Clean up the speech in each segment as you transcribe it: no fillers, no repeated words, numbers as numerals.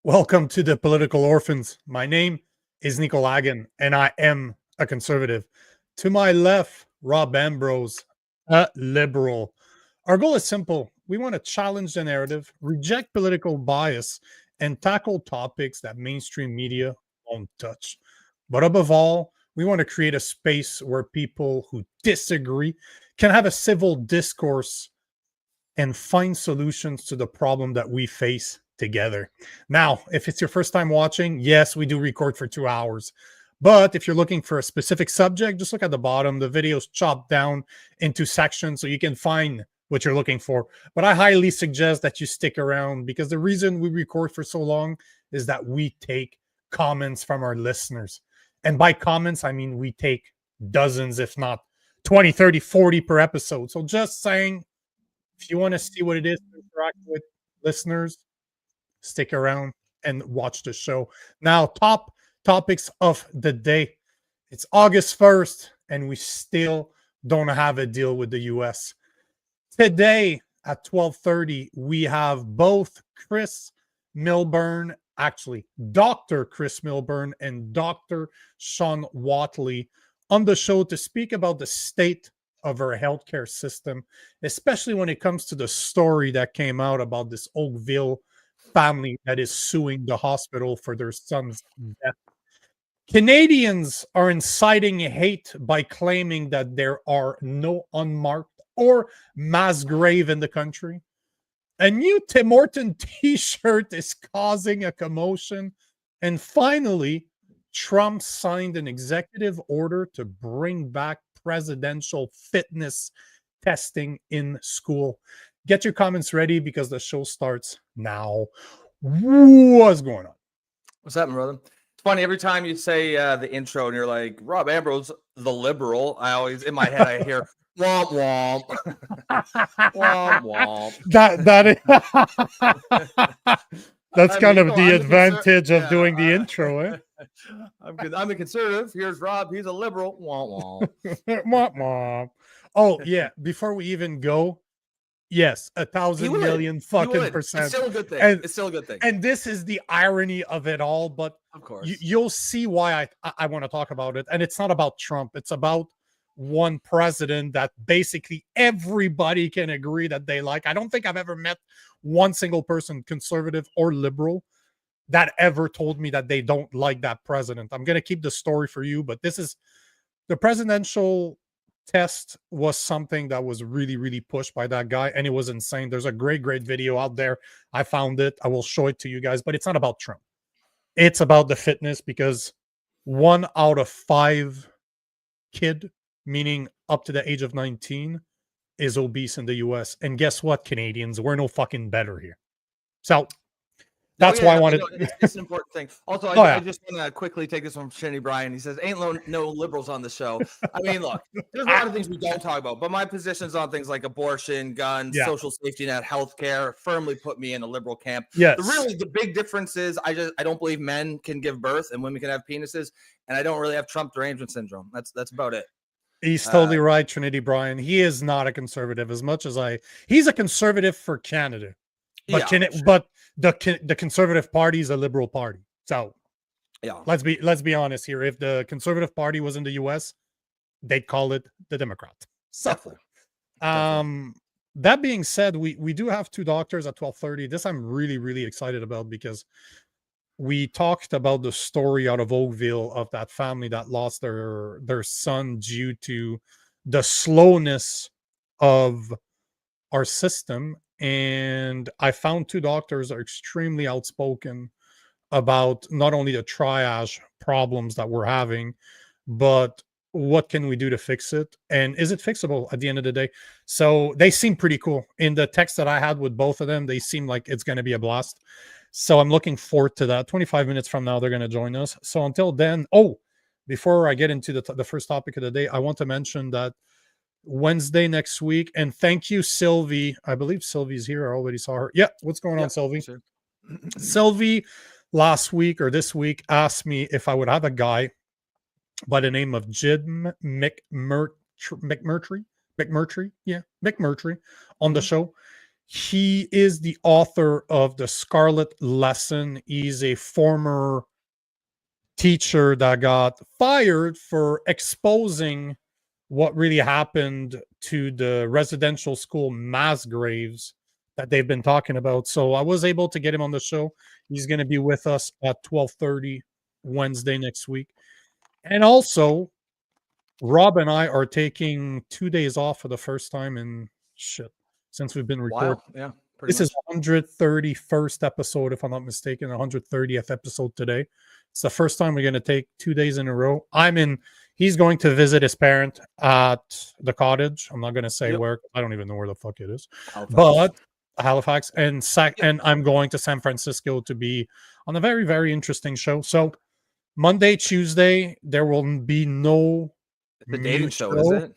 Welcome to the Political Orphans. My name is Nico Lagan, and I am a conservative. To my left, Rob Ambrose, a liberal. Our goal is simple. We want to challenge the narrative, reject political bias, and tackle topics that mainstream media won't touch. But above all, we want to create a space where people who disagree can have a civil discourse and find solutions to the problem that we face together. Now, if it's your first time watching, yes, we do record for 2 hours. But if you're looking for a specific subject, just look at the bottom. The video's chopped down into sections so you can find what you're looking for. But I highly suggest that you stick around, because the reason we record for so long is that we take comments from our listeners. And by comments, I mean we take dozens, if not 20, 30, 40 per episode. So just saying, if you want to see what it is to interact with listeners, stick around and watch the show. Now, top topics of the day. It's August 1st, and we still don't have a deal with the US. Today at 12:30, we have both Chris Milburn, actually Dr. Chris Milburn and Dr. Shawn Whatley on the show to speak about the state of our healthcare system, especially when it comes to the story that came out about this Oakville family that is suing the hospital for their son's death. Canadians are inciting hate by claiming that there are no unmarked or mass grave in the country. A new Tim Hortons Tshirt is causing a commotion. And finally, Trump signed an executive order to bring back presidential fitness testing in school. Get your comments ready because the show starts now. What's going on? What's happening, brother? It's funny, every time you say the intro and you're like, Rob Ambrose, the liberal, I always, in my head, I hear, womp womp. Womp womp. That's kind of the advantage of doing the intro, eh? I'm a conservative. Here's Rob. He's a liberal. Womp womp. Womp womp. Oh, yeah. Before we even go, yes, 1,000 million fucking percent. It's still a good thing. It's still a good thing. And this is the irony of it all. But of course, you'll see why I want to talk about it. And it's not about Trump. It's about one president that basically everybody can agree that they like. I don't think I've ever met one single person, conservative or liberal, that ever told me that they don't like that president. I'm going to keep the story for you, but this is the presidential test was something that was really, really pushed by that guy, and it was insane. There's a great video out there. I found it. I will show it to you guys, but it's not about Trump. It's about the fitness, because 1 out of 5 kid, meaning up to the age of 19, is obese in the US. And guess what, Canadians? We're no fucking better here. So that's why I wanted. It's an important thing. Also, I just want to quickly take this one from Shinny Bryan. He says, "Ain't no liberals on the show." I mean, look, there's a lot of things we don't talk about, but my positions on things like abortion, guns, social safety net, healthcare firmly put me in a liberal camp. Yes. The big difference is I don't believe men can give birth and women can have penises, and I don't really have Trump derangement syndrome. That's about it. He's totally right, Trinity Bryan. He is not a conservative as much as he's a conservative for Canada. But but the Conservative Party is a liberal party. So let's be honest here. If the Conservative Party was in the US, they'd call it the Democrat. So that being said, we do have 2 doctors at 12:30. This I'm really, really excited about, because we talked about the story out of Oakville of that family that lost their son due to the slowness of our system. And I found 2 doctors are extremely outspoken about not only the triage problems that we're having, but what can we do to fix it? And is it fixable at the end of the day? So they seem pretty cool. In the text that I had with both of them, they seem like it's going to be a blast. So I'm looking forward to that. 25 minutes from now, they're going to join us. So until then, before I get into the first topic of the day, I want to mention that Wednesday next week, and thank you, Sylvie. I believe Sylvie's here. I already saw her. Yeah, what's going on, Sylvie? Sure. Sylvie last week or this week asked me if I would have a guy by the name of Jim McMurtry on the show. He is the author of The Scarlet Lesson. He's a former teacher that got fired for exposing what really happened to the residential school mass graves that they've been talking about. So I was able to get him on the show. He's going to be with us at 12:30 Wednesday next week. And also, Rob and I are taking 2 days off for the first time in since we've been recording. Wow. Yeah. This is 131st episode, if I'm not mistaken, 130th episode today. It's the first time we're going to take 2 days in a row. He's going to visit his parent at the cottage. I'm not going to say where. I don't even know where the fuck it is. But Halifax. And I'm going to San Francisco to be on a very, very interesting show. So Monday, Tuesday, there will be no the dating show, is it?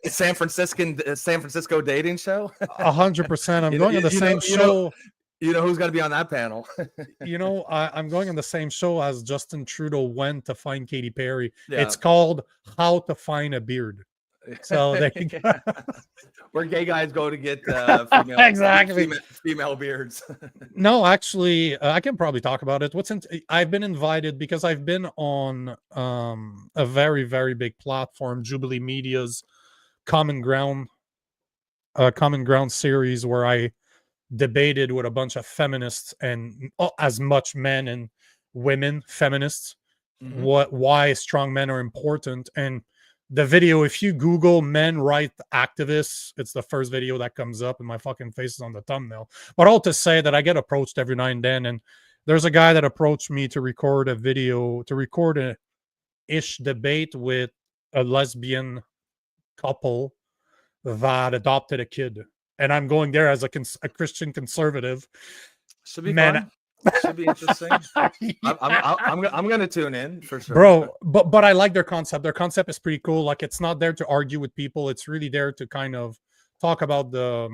San Francisco dating show. 100%. I'm going on the same show. You know who's going to be on that panel? I'm going on the same show as Justin Trudeau went to find Katy Perry. Yeah. It's called How to Find a Beard. So there you go. Where gay guys go to get female beards. No, actually, I can probably talk about it. I've been invited because I've been on a very, very big platform, Jubilee Media's Common Ground series, where I debated with a bunch of feminists and as much men and women feminists why strong men are important. And the video, if you Google men right activists, it's the first video that comes up, and my fucking face is on the thumbnail. But all to say that I get approached every now and then, and there's a guy that approached me to record a video, to record a ish debate with a lesbian couple that adopted a kid. And I'm going there as a Christian conservative. Should be fun. Should be interesting. I'm going to tune in for sure. Bro, but I like their concept. Their concept is pretty cool. Like, it's not there to argue with people. It's really there to kind of talk about the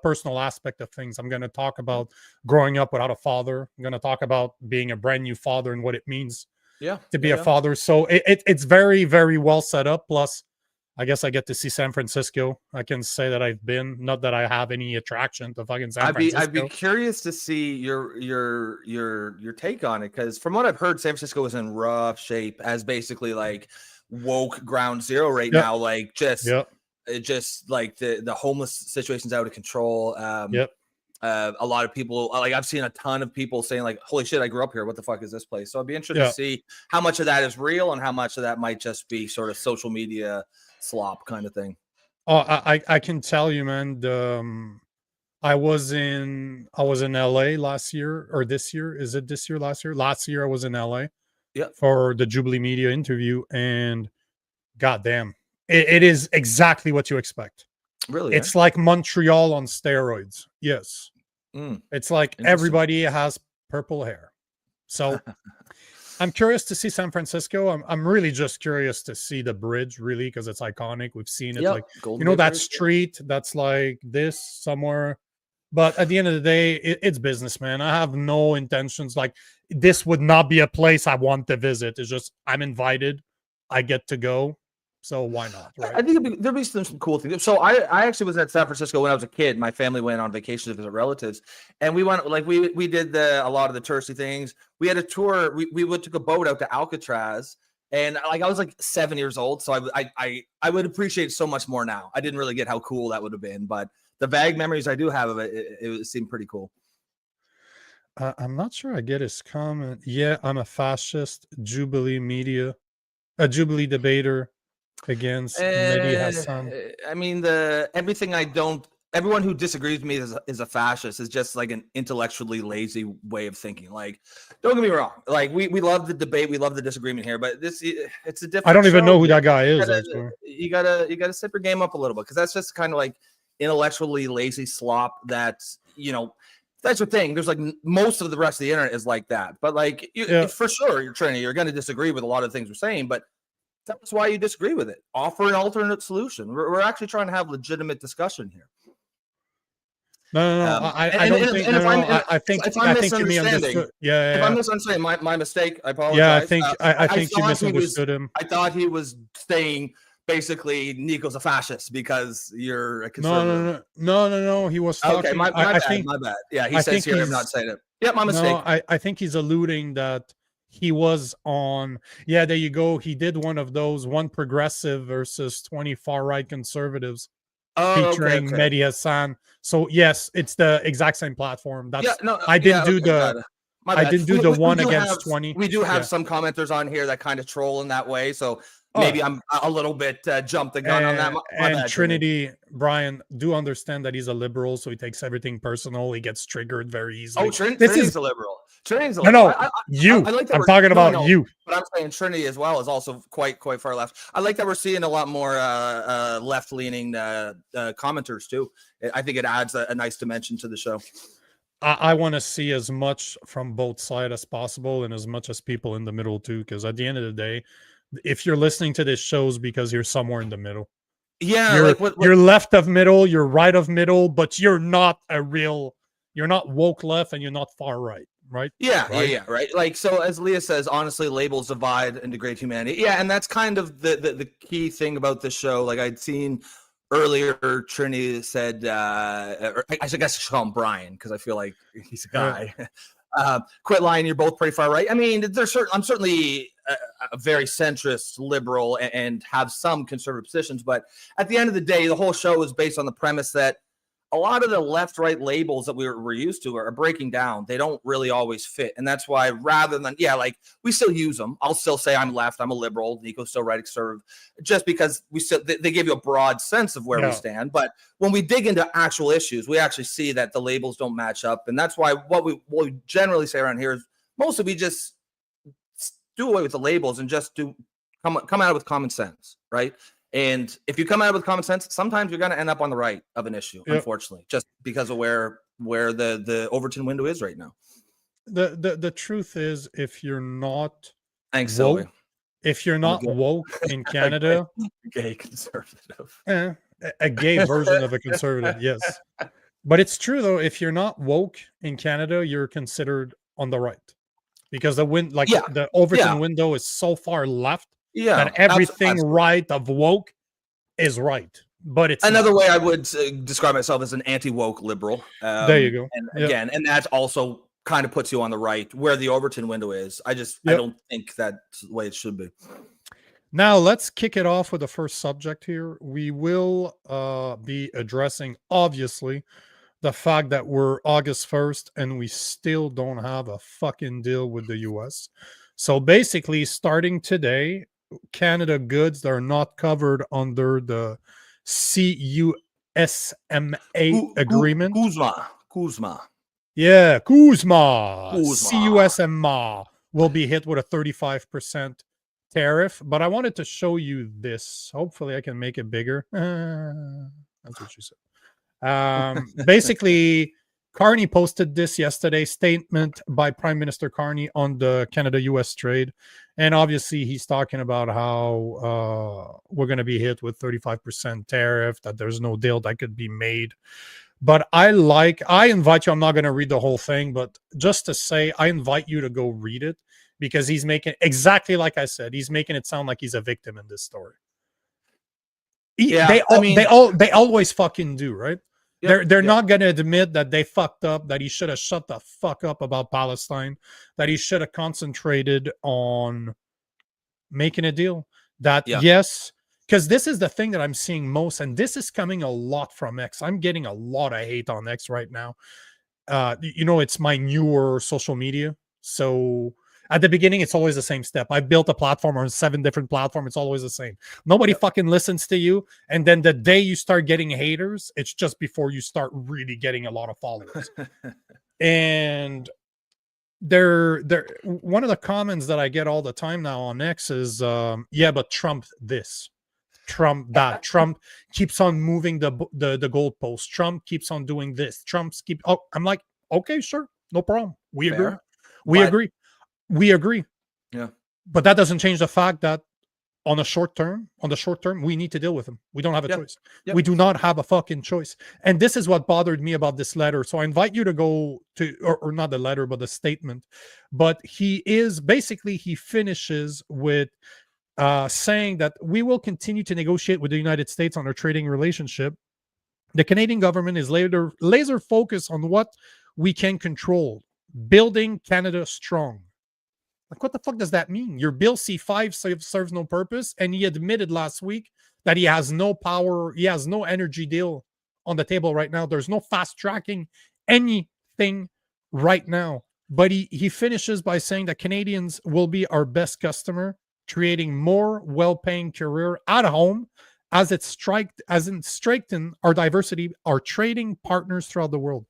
personal aspect of things. I'm going to talk about growing up without a father. I'm going to talk about being a brand new father and what it means to be a father. So it's very, very well set up. Plus, I guess I get to see San Francisco. I can say that I've been, not that I have any attraction to fucking San Francisco. I'd be curious to see your take on it, because from what I've heard, San Francisco is in rough shape as basically like woke ground zero right now. Like just like the homeless situation's out of control. A lot of people, like I've seen a ton of people saying like, holy shit, I grew up here. What the fuck is this place? So I'd be interested to see how much of that is real and how much of that might just be sort of social media slop kind of thing. Oh, I can tell you, man. I was in LA last year, or this year. Is it this year? Last year? Last year I was in LA for the Jubilee Media interview, and goddamn, it is exactly what you expect. Really? It's like Montreal on steroids. Yes. It's like everybody has purple hair. So I'm curious to see San Francisco. I'm really just curious to see the bridge, really, because it's iconic. We've seen it, like Golden that street that's like this somewhere. But at the end of the day, it's business, man. I have no intentions. Like, this would not be a place I want to visit. It's just I'm invited. I get to go. So why not? Right? I think there'll be some cool things. So I actually was at San Francisco when I was a kid. My family went on vacation to visit relatives, and we went, like, we did a lot of the touristy things. We had a tour. We took a boat out to Alcatraz, and like I was like 7 years old, so I would appreciate it so much more now. I didn't really get how cool that would have been, but the vague memories I do have of it seemed pretty cool. I'm not sure I get his comment. Yeah, I'm a fascist. Jubilee Media, a Jubilee debater against Mehdi Hassan. I mean, everyone who disagrees with me is a fascist is just like an intellectually lazy way of thinking. Like, don't get me wrong. Like, we love the debate, we love the disagreement here, but it's a different. I don't even know who that guy is. You gotta step your game up a little bit, because that's just kind of like intellectually lazy slop. That's the thing. There's like most of the rest of the internet is like that, but like for sure, you're going to disagree with a lot of things we're saying, but that's why you disagree with it. Offer an alternate solution. We're actually trying to have legitimate discussion here. No. I think you misunderstood. Yeah. If I'm misunderstanding, my mistake. I apologize. Yeah, I think you misunderstood him. I thought he was saying basically Nico's a fascist because you're a conservative. No. He was talking. Okay, my bad. Yeah, he says here I'm not saying it. Yep, my mistake. No, I think he's alluding that he was on. Yeah, there you go. He did one of those, one progressive versus 20 far right conservatives, featuring Mehdi Hassan. So yes, it's the exact same platform. That's I didn't do the. I didn't do the one against 20. We do have some commenters on here that kind of troll in that way, so maybe I'm a little bit jumped the gun on that. And bad, Trinity, Brian, do understand that he's a liberal, so he takes everything personal. He gets triggered very easily. Oh, Trinity's a liberal. Trinity's a liberal. No, you. I'm talking about you. But I'm saying Trinity as well is also quite far left. I like that we're seeing a lot more left-leaning commenters too. I think it adds a nice dimension to the show. I want to see as much from both sides as possible, and as much as people in the middle too, because at the end of the day, if you're listening to this shows because you're somewhere in the middle. Yeah, you're left of middle, you're right of middle, but you're not you're not woke left and you're not far right, right? Yeah, right. Like, so as Leah says, honestly, labels divide and degrade humanity. Yeah, and that's kind of the key thing about this show. Like, I'd seen earlier, Trinity said, or I guess I should call him Brian because I feel like he's a guy. Quit lying, you're both pretty far right. I mean, I'm certainly a very centrist liberal and have some conservative positions, but at the end of the day, the whole show is based on the premise that a lot of the left-right labels that we're used to are breaking down. They don't really always fit. And that's why rather than, like we still use them. I'll still say I'm left, I'm a liberal, Nico's still right, conservative, just because they give you a broad sense of where we stand. But when we dig into actual issues, we actually see that the labels don't match up. And that's why what we generally say around here is mostly we just do away with the labels and just come out with common sense, right? And if you come out with common sense, sometimes you're going to end up on the right of an issue, unfortunately, just because of where the Overton window is right now. The truth is, if you're not woke, if you're not woke in Canada, gay conservative, a gay version of a conservative, yes. But it's true though, if you're not woke in Canada, you're considered on the right, because the Overton window is so far left. That everything right of woke is right, but it's another way I would describe myself as an anti-woke liberal. There you go. And again, and that also kind of puts you on the right where the Overton window is. I don't think that's the way it should be. Now let's kick it off with the first subject here. We will be addressing, obviously, the fact that we're August 1st and we still don't have a fucking deal with the US. So basically, starting today, Canada goods that are not covered under the CUSMA agreement. Kuzma. Yeah, Kuzma. CUSMA will be hit with a 35% tariff. But I wanted to show you this. Hopefully I can make it bigger. That's what you said. Basically, Carney posted this yesterday, statement by Prime Minister Carney on the Canada-US trade. And obviously, he's talking about how we're going to be hit with 35% tariff, that there's no deal that could be made. But I invite you, I'm not going to read the whole thing, but just to say, I invite you to go read it, because he's making, exactly like I said, he's making it sound like he's a victim in this story. They always fucking do, right? They're not going to admit that they fucked up, that he should have shut the fuck up about Palestine, that he should have concentrated on making a deal. Yes, because this is the thing that I'm seeing most, and this is coming a lot from X. I'm getting a lot of hate on X right now. It's my newer social media. So at the beginning, it's always the same step. I built a platform on 7 different platforms. It's always the same. Nobody fucking listens to you. And then the day you start getting haters, it's just before you start really getting a lot of followers. And one of the comments that I get all the time now on X is, but Trump this, Trump that. Trump keeps on moving the goalpost. Trump keeps on doing this. I'm like, okay, sure, no problem. We agree. We agree. Yeah. But that doesn't change the fact that on the short term, we need to deal with him. We don't have a choice. Yep. We do not have a fucking choice. And this is what bothered me about this letter. So I invite you to go to, or not the letter, but the statement. But he finishes with saying that we will continue to negotiate with the United States on our trading relationship. The Canadian government is laser focused on what we can control, building Canada strong. Like, what the fuck does that mean? Your Bill C5 serves no purpose, and he admitted last week that he has no power, he has no energy deal on the table right now. There's no fast tracking anything right now. But he finishes by saying that Canadians will be our best customer, creating more well-paying career at home as it strengthen our diversity, our trading partners throughout the world.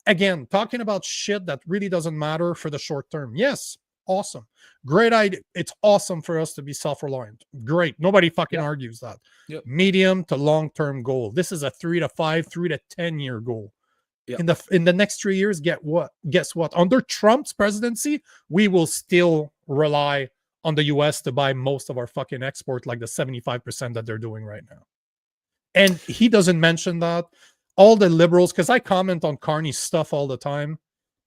Again, talking about shit that really doesn't matter for the short term. Yes, awesome. Great idea. It's awesome for us to be self-reliant. Great. Nobody fucking argues that. Yep. Medium to long-term goal. This is a 3 to 5, 3 to 10 year goal. Yep. In the next 3 years, guess what? Under Trump's presidency, we will still rely on the US to buy most of our fucking export, like the 75% that they're doing right now. And he doesn't mention that. All the liberals, because I comment on Carney's stuff all the time,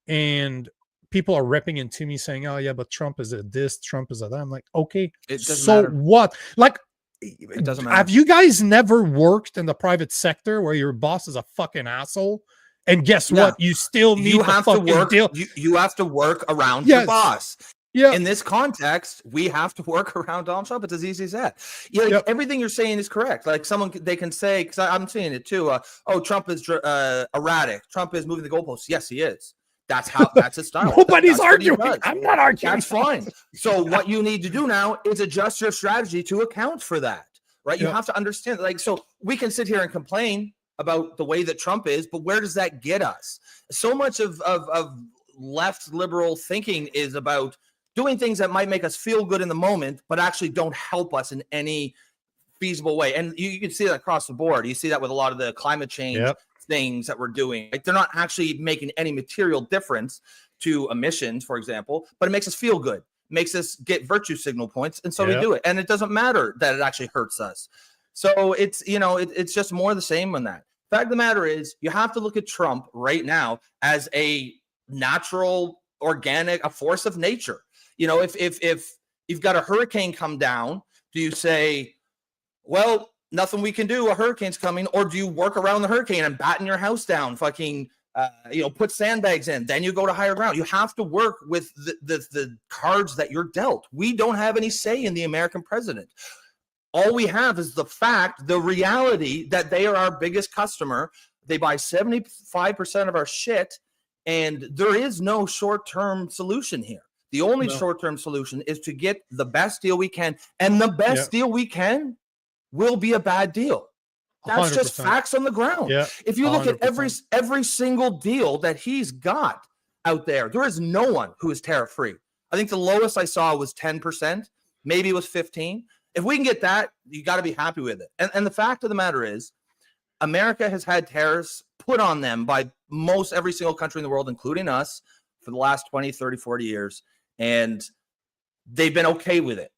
and people are ripping into me saying, oh yeah, but Trump is a this, Trump is a that. I'm like, okay, so matter. What? Like, it doesn't matter. Have you guys never worked in the private sector where your boss is a fucking asshole? And guess what? You still need to work. Deal. You have to work around your boss. Yeah. In this context, we have to work around Donald Trump. It's as easy as that. Yeah, everything you're saying is correct. Like they can say, because I'm seeing it too. Oh, Trump is erratic. Trump is moving the goalposts. Yes, he is. That's his style. Nobody's arguing. I'm not arguing. That's fine. So what you need to do now is adjust your strategy to account for that. Right? You have to understand. Like, so we can sit here and complain about the way that Trump is, but where does that get us? So much of left liberal thinking is about doing things that might make us feel good in the moment, but actually don't help us in any feasible way. And you can see that across the board. You see that with a lot of the climate change things that we're doing. Like, they're not actually making any material difference to emissions, for example, but it makes us feel good, makes us get virtue signal points, and so we do it. And it doesn't matter that it actually hurts us. So it's, it's just more of the same on that. Fact of the matter is, you have to look at Trump right now as a natural, organic, a force of nature. If you've got a hurricane come down, do you say, well, nothing we can do, a hurricane's coming, or do you work around the hurricane and batten your house down, fucking, put sandbags in, then you go to higher ground? You have to work with the cards that you're dealt. We don't have any say in the American president. All we have is the reality that they are our biggest customer. They buy 75% of our shit, and there is no short-term solution here. The only short-term solution is to get the best deal we can, and the best deal we can will be a bad deal. That's 100%. Just facts on the ground. Yeah, if you look 100%. At every single deal that he's got out there, there is no one who is tariff-free. I think the lowest I saw was 10%. Maybe it was 15%. If we can get that, you got to be happy with it. And the fact of the matter is, America has had tariffs put on them by most every single country in the world, including us, for the last 20, 30, 40 years. And they've been okay with it.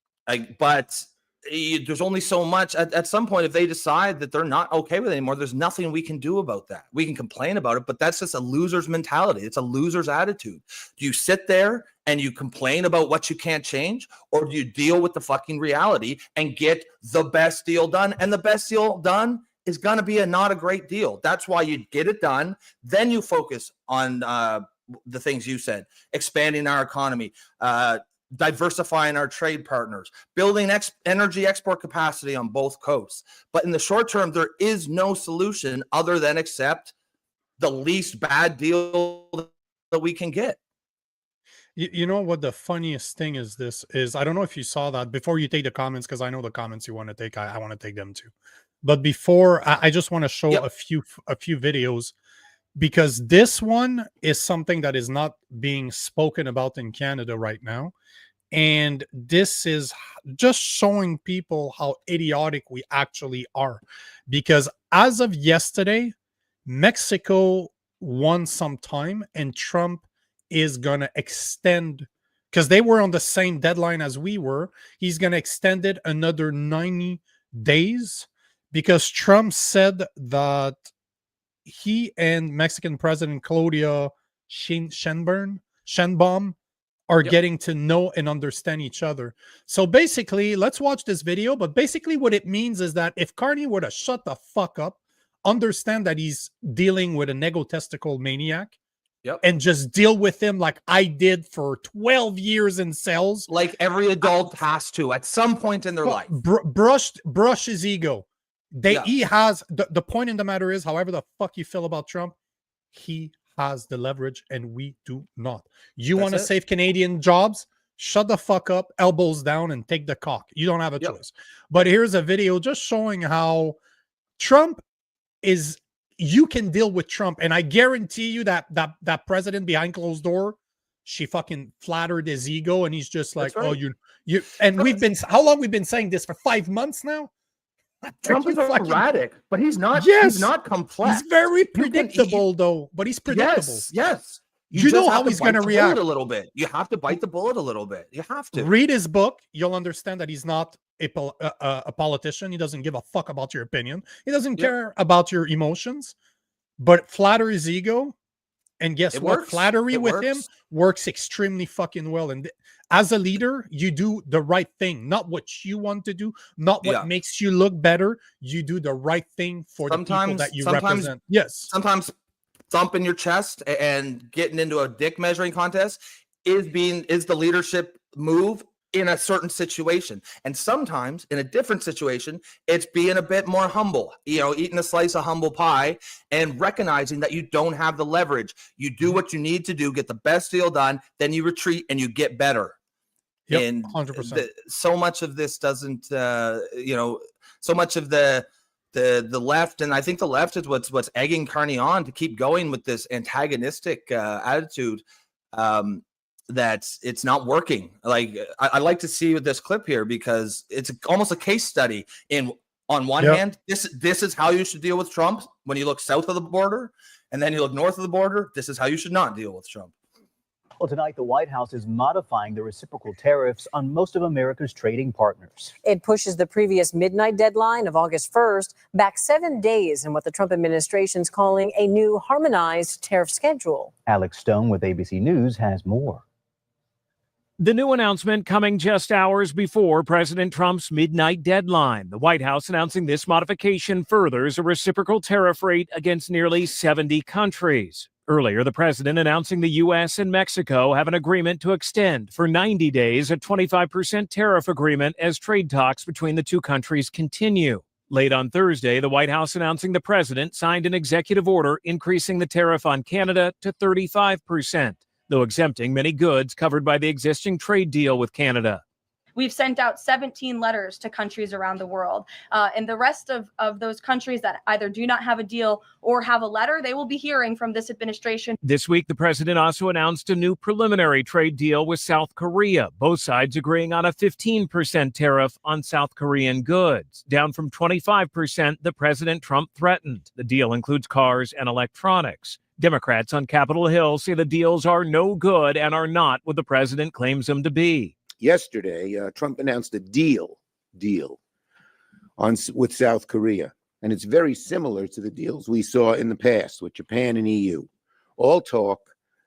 But there's only so much. At some point, if they decide that they're not okay with it anymore, there's nothing we can do about that. We can complain about it, but that's just a loser's mentality. It's a loser's attitude. Do you sit there and you complain about what you can't change, or do you deal with the fucking reality and get the best deal done? And the best deal done is going to be not a great deal. That's why you get it done. Then you focus on the things you said, expanding our economy, diversifying our trade partners, building energy export capacity on both coasts. But in the short term, there is no solution other than accept the least bad deal that we can get. You know what the funniest thing is? I don't know if you saw that before you take the comments, because I know the comments you want to take. I want to take them too. But before, I just want to show a few videos, because this one is something that is not being spoken about in Canada right now. And this is just showing people how idiotic we actually are. Because as of yesterday, Mexico won some time, and Trump is going to extend, because they were on the same deadline as we were. He's going to extend it another 90 days because Trump said that he and Mexican President Claudia Sheinbaum are getting to know and understand each other. So basically, let's watch this video. But basically what it means is that if Carney were to shut the fuck up, understand that he's dealing with an egotistical maniac, and just deal with him like I did for 12 years in cells. Like every adult has to at some point in their life. Brush his ego. He has, the point in the matter is, however the fuck you feel about Trump, he has the leverage and we do not. You want to save Canadian jobs? Shut the fuck up, elbows down, and take the cock. You don't have a choice. But here's a video just showing how Trump is... You can deal with Trump, and I guarantee you that president behind closed door, she fucking flattered his ego, and he's just like, "Oh, you." And we've been how long we've been saying this for 5 months now. Trump is erratic, but he's not. Yes, he's not complex. He's very predictable, though. But he's predictable. Yes. You know how he's going to react a little bit. You have to bite the bullet a little bit. You have to read his book. You'll understand that he's not a politician. He doesn't give a fuck about your opinion. He doesn't care about your emotions. But flatter his ego, and guess what? Flattery with him works extremely fucking well. And as a leader, you do the right thing, not what you want to do, not what makes you look better. You do the right thing for the people that you represent. Yes. Sometimes thumping your chest and getting into a dick measuring contest is the leadership move in a certain situation. And sometimes in a different situation, it's being a bit more humble, eating a slice of humble pie and recognizing that you don't have the leverage. You do what you need to do, get the best deal done, then you retreat and you get better. Yep, and 100%. So much of this doesn't, so much of the left, and I think the left is what's egging Carney on to keep going with this antagonistic attitude, that it's not working. Like I like to see with this clip here because it's almost a case study. On one hand, this is how you should deal with Trump when you look south of the border, and then you look north of the border. This is how you should not deal with Trump. Well, tonight, the White House is modifying the reciprocal tariffs on most of America's trading partners. It pushes the previous midnight deadline of August 1st back 7 days in what the Trump administration's calling a new harmonized tariff schedule. Alex Stone with ABC News has more. The new announcement coming just hours before President Trump's midnight deadline. The White House announcing this modification furthers a reciprocal tariff rate against nearly 70 countries. Earlier, the president announcing the U.S. and Mexico have an agreement to extend for 90 days a 25% tariff agreement as trade talks between the two countries continue. Late on Thursday, the White House announcing the president signed an executive order increasing the tariff on Canada to 35%. Though exempting many goods covered by the existing trade deal with Canada. We've sent out 17 letters to countries around the world. And the rest of those countries that either do not have a deal or have a letter, they will be hearing from this administration. This week, the president also announced a new preliminary trade deal with South Korea, both sides agreeing on a 15% tariff on South Korean goods, down from 25% that President Trump threatened. The deal includes cars and electronics. Democrats on Capitol Hill say the deals are no good and are not what the president claims them to be. Yesterday, Trump announced a deal with South Korea, and it's very similar to the deals we saw in the past with Japan and EU. All talk,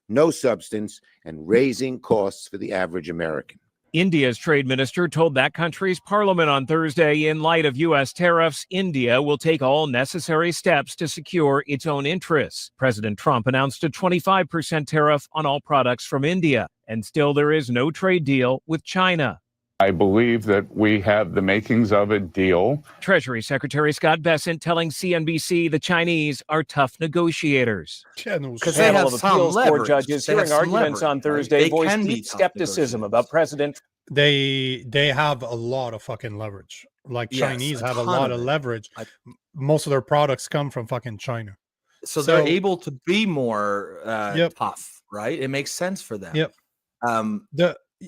no substance, and raising costs for the average American. India's trade minister told that country's parliament on Thursday, in light of U.S. tariffs, India will take all necessary steps to secure its own interests. President Trump announced a 25% tariff on all products from India, and still there is no trade deal with China. I believe that we have the makings of a deal. Treasury Secretary Scott Bessent telling CNBC the Chinese are tough negotiators. Because they have some leverage. Judges hearing arguments on Thursday voiced deep skepticism about President. They have a lot of fucking leverage. Like Chinese have a lot of leverage. Most of their products come from fucking China. So they're able to be more tough, right? It makes sense for them. Yep.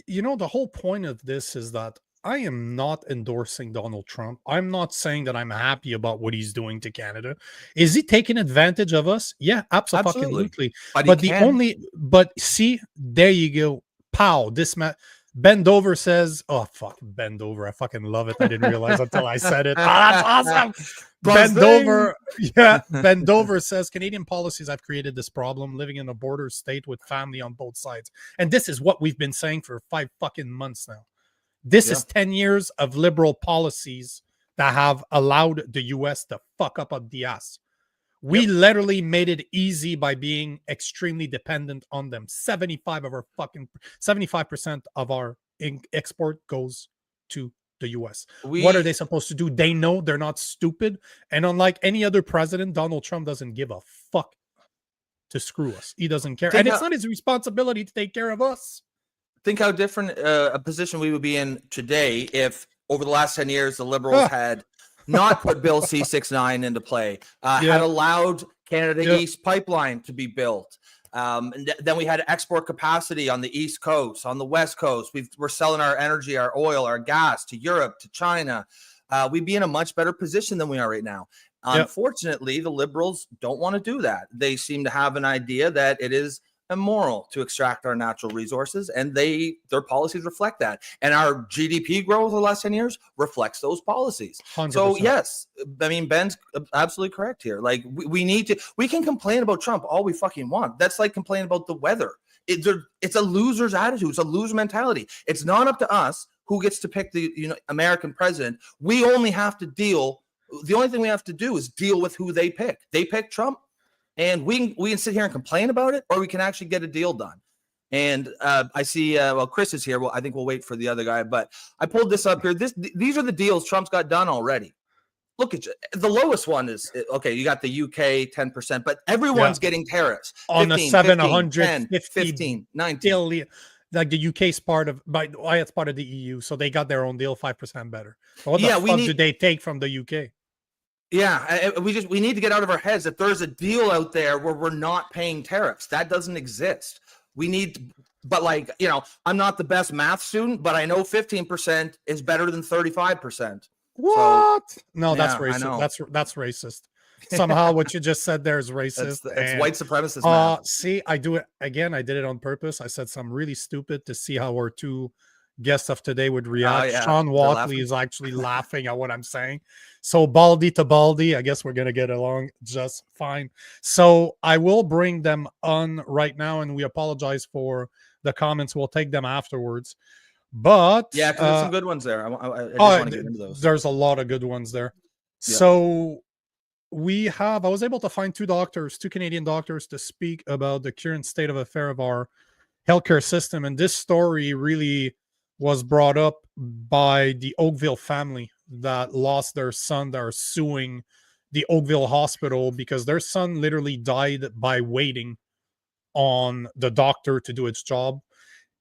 The whole point of this is that I am not endorsing Donald Trump. I'm not saying that I'm happy about what he's doing to Canada. Is he taking advantage of us? Yeah, absolutely. But see, there you go. Pow, Bend Over says, oh, fuck, Bend Over. I fucking love it. I didn't realize until I said it. Oh, that's awesome. Bend Over. Yeah. Bend Over says, Canadian policies have created this problem, living in a border state with family on both sides. And this is what we've been saying for 5 fucking months now. This is 10 years of liberal policies that have allowed the U.S. to fuck up the ass. We literally made it easy by being extremely dependent on them. 75% of our export goes to the U.S. What are they supposed to do? They know they're not stupid. And unlike any other president, Donald Trump doesn't give a fuck to screw us. He doesn't care. And it's not his responsibility to take care of us. Think how different a position we would be in today if over the last 10 years, the Liberals had not put Bill C-69 into play, had allowed Canada East pipeline to be built. And then we had export capacity on the East Coast, on the West Coast. We're selling our energy, our oil, our gas to Europe, to China. We'd be in a much better position than we are right now. Unfortunately, the Liberals don't want to do that. They seem to have an idea that it is immoral to extract our natural resources, and their policies reflect that. And our GDP growth over the last 10 years reflects those policies. 100%. So yes, I mean, Ben's absolutely correct here. Like we can complain about Trump all we fucking want. That's like complaining about the weather. It's a loser's attitude. It's a loser mentality. It's not up to us who gets to pick the American president. We only have to deal. The only thing we have to do is deal with who they pick. They pick Trump. And we can sit here and complain about it, or we can actually get a deal done. And I see, Chris is here. Well, I think we'll wait for the other guy. But I pulled this up here. These are the deals Trump's got done already. Look at you. The lowest one is, okay, you got the UK 10%, but everyone's getting tariffs. On 15, the 750 15, 19. Billion. Like the UK's part of, it's part of the EU, so they got their own deal 5% better. But what the fuck do they take from the UK? Yeah, we need to get out of our heads that there's a deal out there where we're not paying tariffs. That doesn't exist. We need, but I'm not the best math student, but I know 15% is better than 35%. What? So, no, that's racist. That's racist. Somehow what you just said there is racist. It's white supremacist math. See, I do it again. I did it on purpose. I said something really stupid to see how our two guests of today would react. Shawn Whatley is actually laughing at what I'm saying. So baldy to baldy, I guess we're going to get along just fine. So I will bring them on right now, and we apologize for the comments. We'll take them afterwards. But yeah, because there's some good ones there. I just want to get into those. There's a lot of good ones there. Yeah. So I was able to find two Canadian doctors to speak about the current state of affair of our healthcare system. And this story really was brought up by the Oakville family that lost their son, that are suing the Oakville hospital because their son literally died by waiting on the doctor to do its job.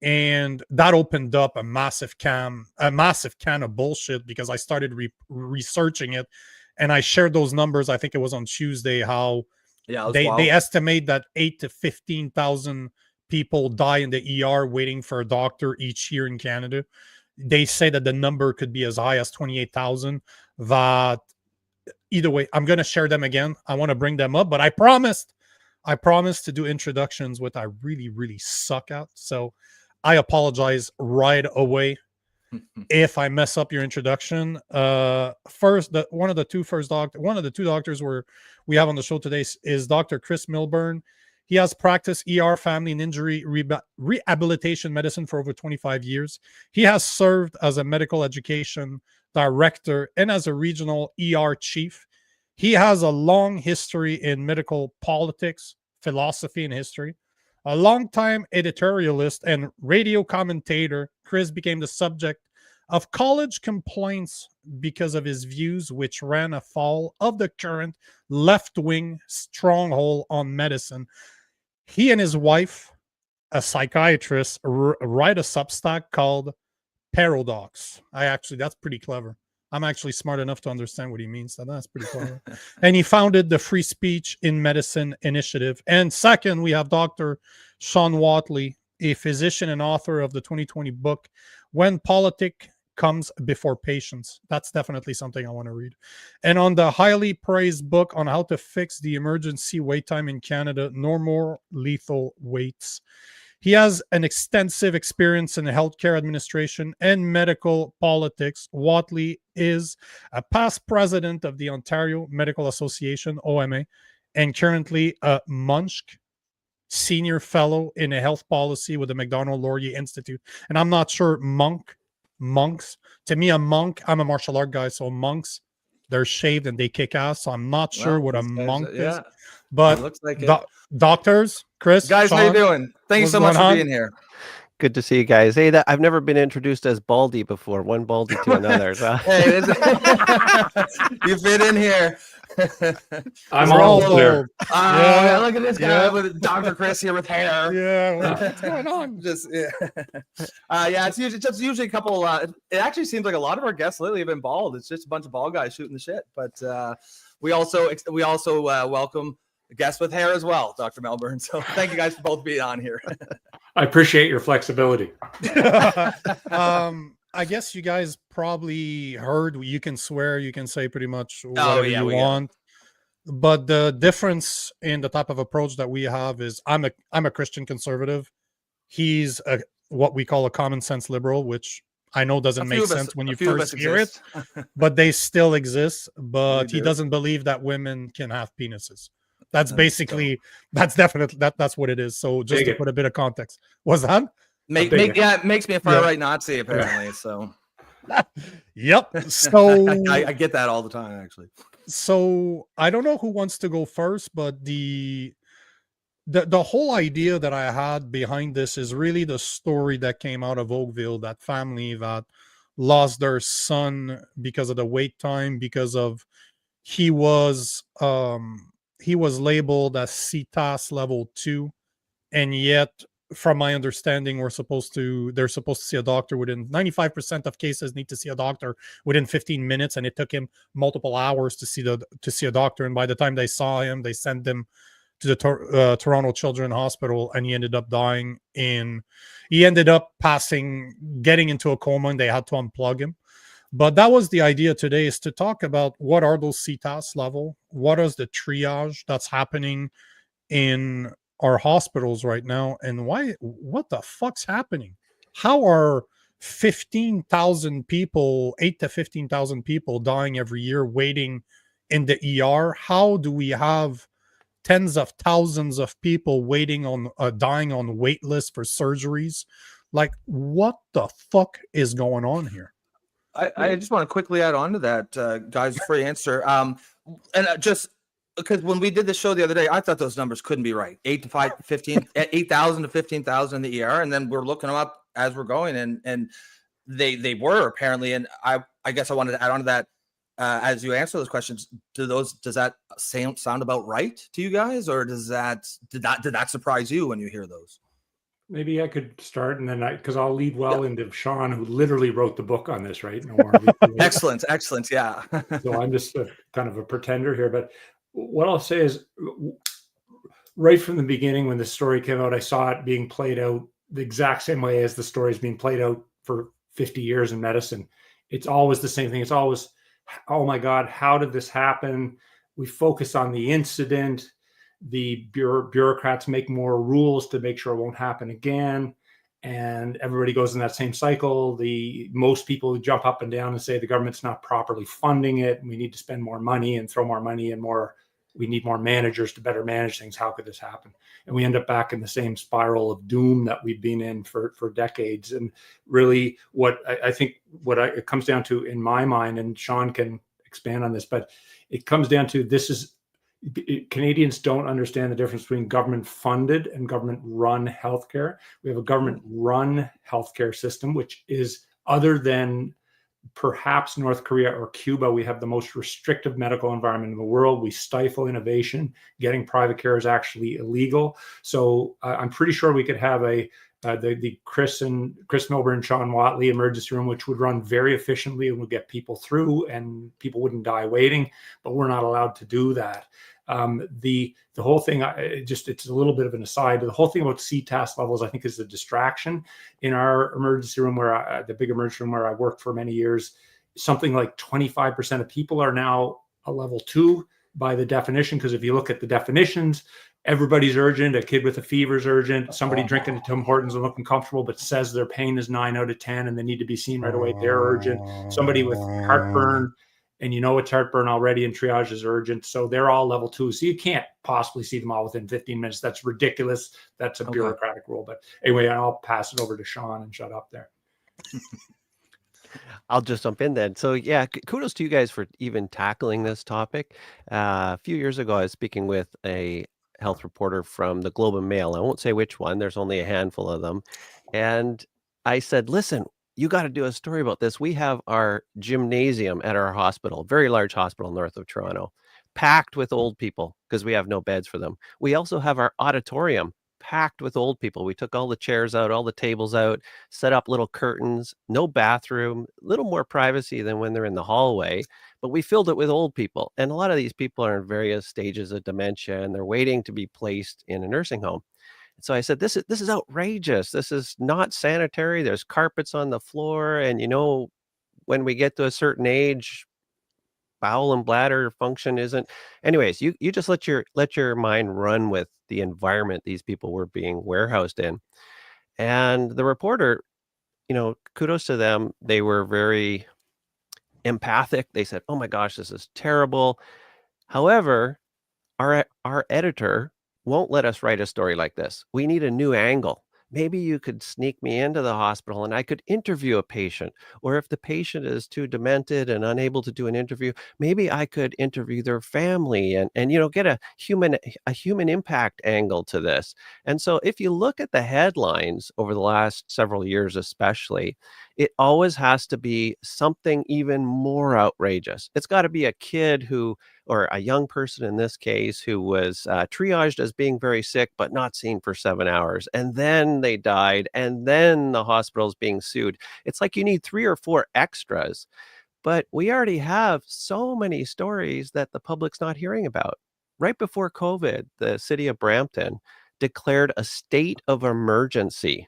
And that opened up a massive can of bullshit, because I started researching it, and I shared those numbers. I think it was on Tuesday, how they estimate that 8,000 to 15,000 people die in the ER waiting for a doctor each year in Canada. They say that the number could be as high as 28,000. That either way, I'm going to share them again. I want to bring them up, but I promised to do introductions, what I really, really suck at. So I apologize right away if I mess up your introduction. First, one of the two doctors we have on the show today is Dr. Chris Milburn. He has practiced ER, family and injury rehabilitation medicine for over 25 years. He has served as a medical education director and as a regional ER chief. He has a long history in medical politics, philosophy, and history. A longtime editorialist and radio commentator, Chris became the subject of college complaints because of his views, which ran afoul of the current left-wing stronghold on medicine. He and his wife, a psychiatrist, write a Substack called Paradox. That's pretty clever. I'm actually smart enough to understand what he means. So that's pretty clever. And he founded the Free Speech in Medicine Initiative. And second, we have Dr. Shawn Whatley, a physician and author of the 2020 book, When Politics Comes Before Patients. That's definitely something I want to read. And on the highly praised book on how to fix the emergency wait time in Canada, No More Lethal Waits. He has an extensive experience in the healthcare administration and medical politics. Whatley is a past president of the Ontario Medical Association, OMA, and currently a Musk senior fellow in a health policy with the Macdonald-Laurier Institute. And I'm not sure monks. To me, a monk, I'm a martial art guy, so monks, they're shaved and they kick ass. So I'm not sure what a monk is. But looks like doctors, Chris, guys, Shawn, how you doing? Thank you so much for being here. Good to see you guys. Hey, I've never been introduced as Baldy before. One Baldy to another. So. Hey, you fit in here. I'm all there. Yeah, look at this guy with Dr. Chris here with hair. Yeah, what's going on? It's usually a couple. It actually seems like a lot of our guests lately have been bald. It's just a bunch of bald guys shooting the shit. But we also welcome guests with hair as well, Dr. Milburn. So thank you guys for both being on here. I appreciate your flexibility. I guess you guys probably heard you can swear, you can say pretty much whatever you want. But the difference in the type of approach that we have is I'm a Christian conservative. He's what we call a common sense liberal, which I know doesn't make sense when you first hear it, but they still exist. But he doesn't believe that women can have penises. That's basically, that's what it is. So just to put a bit of context. Was that? It makes me a far-right Nazi, apparently. Yeah. So, yep. So I get that all the time, actually. So I don't know who wants to go first, but the whole idea that I had behind this is really the story that came out of Oakville, that family that lost their son because of the wait time, because of he was labeled as CTAS level 2, and yet from my understanding, they're supposed to see a doctor within 95% of cases need to see a doctor within 15 minutes. And it took him multiple hours to see a doctor. And by the time they saw him, they sent him to the Toronto Children's Hospital, and he ended up dying getting into a coma, and they had to unplug him. But that was the idea today, is to talk about what are those CTAS level, what is the triage that's happening in our hospitals right now, and what the fuck's happening? How are 15,000 people, 8 to 15,000 people dying every year waiting in the ER? How do we have tens of thousands of people waiting on dying on wait lists for surgeries? Like, what the fuck is going on here? I just want to quickly add on to that, guys, before you answer. Just because when we did the show the other day, I thought those numbers couldn't be right. 8,000 to 15,000 in the ER, and then we're looking them up as we're going, and they were apparently. And I guess I wanted to add on to that as you answer those questions. Does that sound about right to you guys, or did that surprise you when you hear those? Maybe I could start, and then because I'll lead into Shawn, who literally wrote the book on this, right? Excellent. Yeah. So I'm just kind of a pretender here, but what I'll say is, right from the beginning, when the story came out, I saw it being played out the exact same way as the story is being played out for 50 years in medicine. It's always the same thing. It's always, oh my God, how did this happen? We focus on the incident. The bureaucrats make more rules to make sure it won't happen again. And everybody goes in that same cycle. Most people jump up and down and say the government's not properly funding it. And we need to spend more money and throw more money and we need more managers to better manage things. How could this happen? And we end up back in the same spiral of doom that we've been in for decades. And really what it comes down to in my mind, and Shawn can expand on this, but it comes down to Canadians don't understand the difference between government-funded and government-run healthcare. We have a government-run healthcare system, which is, other than perhaps North Korea or Cuba, we have the most restrictive medical environment in the world. We stifle innovation. Getting private care is actually illegal. So I'm pretty sure we could have the Chris Milburn, Shawn Whatley emergency room, which would run very efficiently and would get people through, and people wouldn't die waiting. But we're not allowed to do that. The whole thing, it's a little bit of an aside. The whole thing about CTAS levels, I think, is a distraction. In our emergency room, the big emergency room where I worked for many years, something like 25% of people are now a level 2 by the definition. Because if you look at the definitions, everybody's urgent. A kid with a fever is urgent. Somebody drinking a Tim Hortons and looking comfortable, but says their pain is 9 out of 10 and they need to be seen right away. They're urgent. Somebody with heartburn, and it's heartburn already, and triage is urgent. So they're all level 2. So you can't possibly see them all within 15 minutes. That's ridiculous. That's a bureaucratic rule. But anyway, I'll pass it over to Shawn and shut up there. I'll just jump in then. So yeah, kudos to you guys for even tackling this topic. A few years ago, I was speaking with a health reporter from the Globe and Mail. I won't say which one. There's only a handful of them. And I said, listen, you got to do a story about this. We have our gymnasium at our hospital, very large hospital north of Toronto, packed with old people because we have no beds for them. We also have our auditorium packed with old people. We took all the chairs out, all the tables out, set up little curtains, no bathroom, a little more privacy than when they're in the hallway, but we filled it with old people. And a lot of these people are in various stages of dementia and they're waiting to be placed in a nursing home. So I said, this is outrageous. This is not sanitary. There's carpets on the floor. And when we get to a certain age, bowel and bladder function isn't. Anyways, you just let your mind run with the environment these people were being warehoused in. And the reporter, kudos to them. They were very empathic. They said, oh my gosh, this is terrible. However, our editor won't let us write a story like this. We need a new angle. Maybe you could sneak me into the hospital and I could interview a patient. Or if the patient is too demented and unable to do an interview, maybe I could interview their family and get a human impact angle to this. And so if you look at the headlines over the last several years, especially, it always has to be something even more outrageous. It's got to be a kid or a young person in this case, who was triaged as being very sick, but not seen for 7 hours. And then they died. And then the hospital's being sued. It's like you need 3 or 4 extras. But we already have so many stories that the public's not hearing about. Right before COVID, the city of Brampton declared a state of emergency,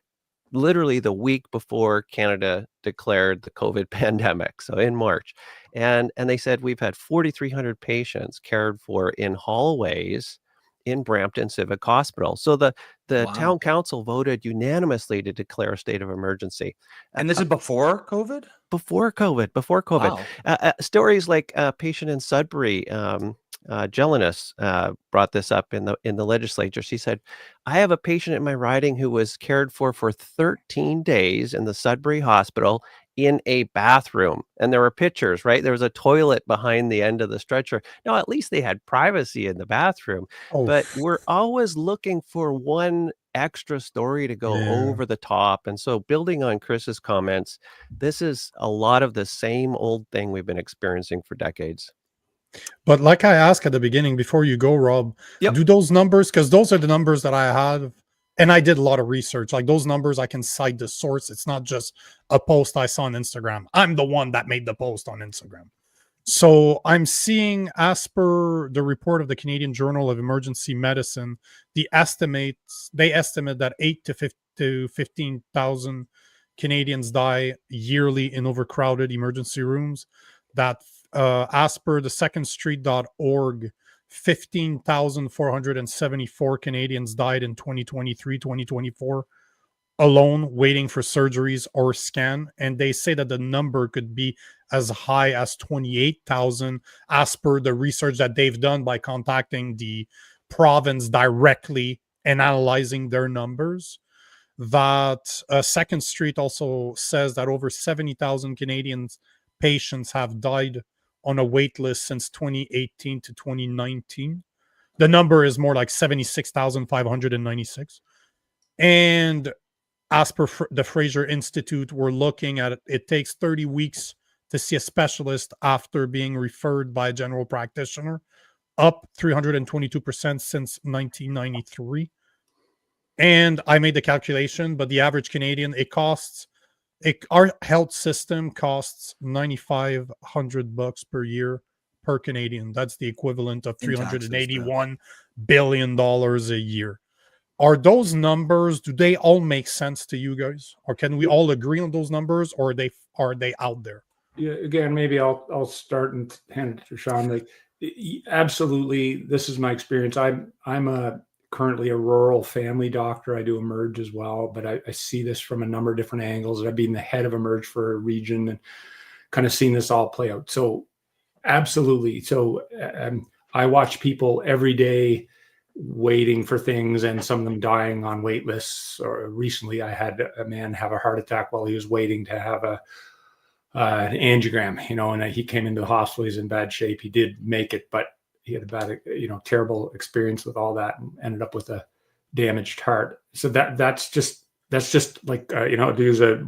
literally the week before Canada declared the COVID pandemic, so in March. And they said we've had 4,300 patients cared for in hallways in Brampton Civic Hospital. So the town council voted unanimously to declare a state of emergency. And this is before COVID? Before COVID. Wow. Stories like a patient in Sudbury, Jelinas brought this up in the legislature. She said, I have a patient in my riding who was cared for 13 days in the Sudbury Hospital in a bathroom. And there were pictures, right? There was a toilet behind the end of the stretcher. Now, at least they had privacy in the bathroom, but we're always looking for one extra story to go over the top. And so building on Chris's comments, this is a lot of the same old thing we've been experiencing for decades. But like I asked at the beginning, before you go, Rob, do those numbers, because those are the numbers that I had, and I did a lot of research, like those numbers, I can cite the source. It's not just a post I saw on Instagram. I'm the one that made the post on Instagram. So I'm seeing, as per the report of the Canadian Journal of Emergency Medicine, they estimate that 8,000 to 15,000 Canadians die yearly in overcrowded emergency rooms. That as per the secondstreet.org, 15,474 Canadians died in 2023-2024 alone, waiting for surgeries or scan. And they say that the number could be as high as 28,000 as per the research that they've done by contacting the province directly and analyzing their numbers. That Second Street also says that over 70,000 Canadian patients have died on a wait list since 2018 to 2019. The number is more like 76,596. And as per the Fraser Institute, we're looking at it takes 30 weeks to see a specialist after being referred by a general practitioner, up 322% since 1993. And I made the calculation, but the average Canadian, our health system costs $9,500 per year per Canadian. That's the equivalent of $381 billion a year. Are those numbers, do they all make sense to you guys? Or can we all agree on those numbers, or are they out there? Yeah, again, maybe I'll start and hand it to Shawn. Like, absolutely, this is my experience. I'm a currently a rural family doctor. I do Emerge as well, but I see this from a number of different angles. I've been the head of Emerge for a region and kind of seen this all play out. So absolutely. So I watch people every day waiting for things, and some of them dying on wait lists. Or recently I had a man have a heart attack while he was waiting to have an angiogram, you know, and he came into the hospital. He's in bad shape. He did make it, but he had a bad, terrible experience with all that and ended up with a damaged heart. So that's just like, to use a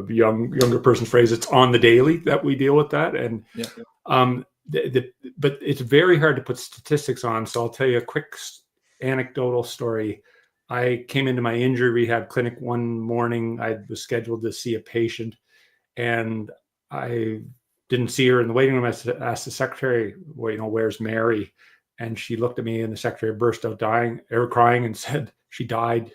younger person's phrase, it's on the daily that we deal with that. And but it's very hard to put statistics on. So I'll tell you a quick anecdotal story. I came into my injury rehab clinic one morning. I was scheduled to see a patient, and I didn't see her in the waiting room. I asked the secretary, well, where's Mary? And she looked at me, and the secretary burst out crying and said, she died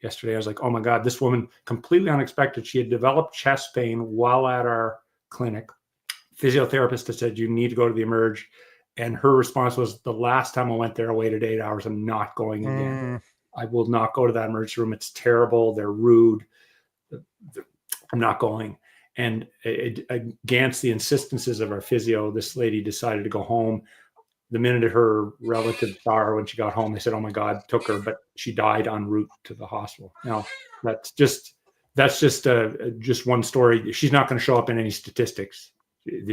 yesterday. I was like, oh my God, this woman, completely unexpected. She had developed chest pain while at our clinic. Physiotherapist had said, you need to go to the Emerge. And her response was, the last time I went there, I waited 8 hours. I'm not going again. I will not go to that emergency room. It's terrible. They're rude. I'm not going. And against the insistences of our physio, this lady decided to go home. The minute her relatives saw her when she got home, they said, oh my God, took her, but she died en route to the hospital. Now, that's just one story. She's not going to show up in any statistics.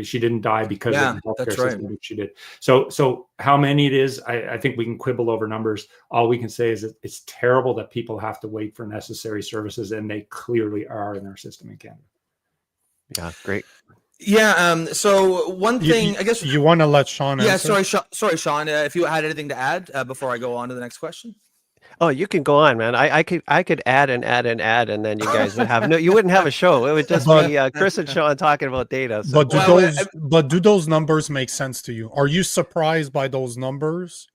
She didn't die because of the healthcare system that she did. So how many it is, I think we can quibble over numbers. All we can say is that it's terrible that people have to wait for necessary services, and they clearly are in our system in Canada. Yeah, great. Yeah. So one thing, I guess you want to let Shawn answer? Yeah. Sorry, Shawn. If you had anything to add before I go on to the next question. Oh, you can go on, man. I could add, and then you guys would have you wouldn't have a show. It would just be Chris and Shawn talking about data. So. But do those numbers make sense to you? Are you surprised by those numbers,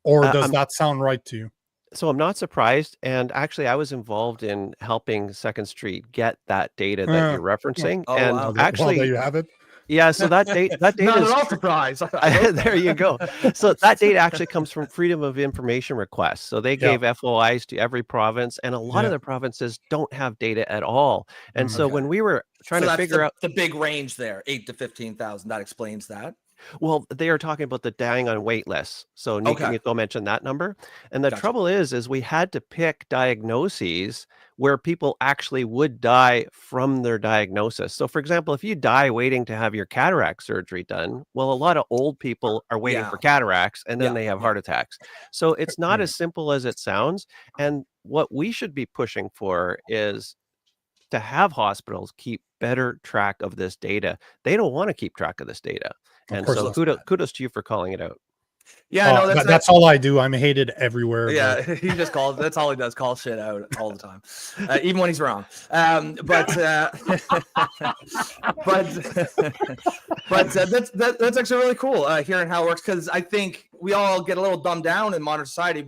or does that sound right to you? So I'm not surprised, and actually, I was involved in helping Second Street get that data that you're referencing. Oh, and wow. actually, there you have it. Yeah, so that data not is at all surprised. there you go. So that data actually comes from Freedom of Information requests. So they gave FOIs to every province, and a lot of the provinces don't have data at all. And so when we were trying to figure out the big range there, 8 to 15,000, that explains that. Well, they are talking about the dying on wait lists. So Nico mentioned that number. And the trouble is we had to pick diagnoses where people actually would die from their diagnosis. So for example, if you die waiting to have your cataract surgery done, well, a lot of old people are waiting for cataracts, and then they have heart attacks. So it's not as simple as it sounds. And what we should be pushing for is to have hospitals keep better track of this data. They don't want to keep track of this data. And so kudos to you for calling it out. Yeah, no, that's all I do. I'm hated everywhere. Yeah, he just calls. That's all he does. Call shit out all the time, even when he's wrong. But that's actually really cool hearing how it works, because I think we all get a little dumbed down in modern society.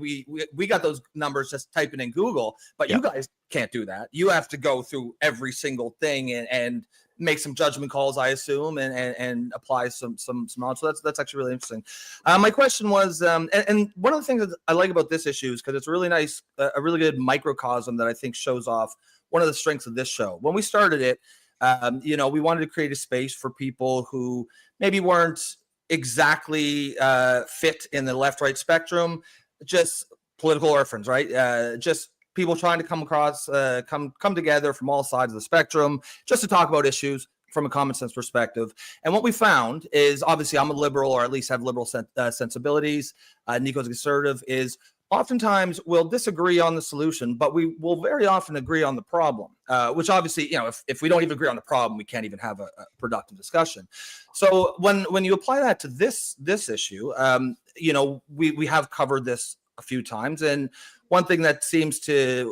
We got those numbers just typing in Google, but you guys can't do that. You have to go through every single thing and make some judgment calls, I assume, and apply some knowledge. So that's actually really interesting. My question was, and one of the things that I like about this issue is because it's really nice, a really good microcosm that I think shows off one of the strengths of this show. When we started it, we wanted to create a space for people who maybe weren't exactly fit in the left-right spectrum, just political orphans, right? Just people trying to come together from all sides of the spectrum just to talk about issues from a common sense perspective. And what we found is, obviously I'm a liberal, or at least have liberal sensibilities. Nico's conservative. Is oftentimes we'll disagree on the solution, but we will very often agree on the problem, which obviously, if we don't even agree on the problem, we can't even have a productive discussion. So when you apply that to this issue, we have covered this a few times, and one thing that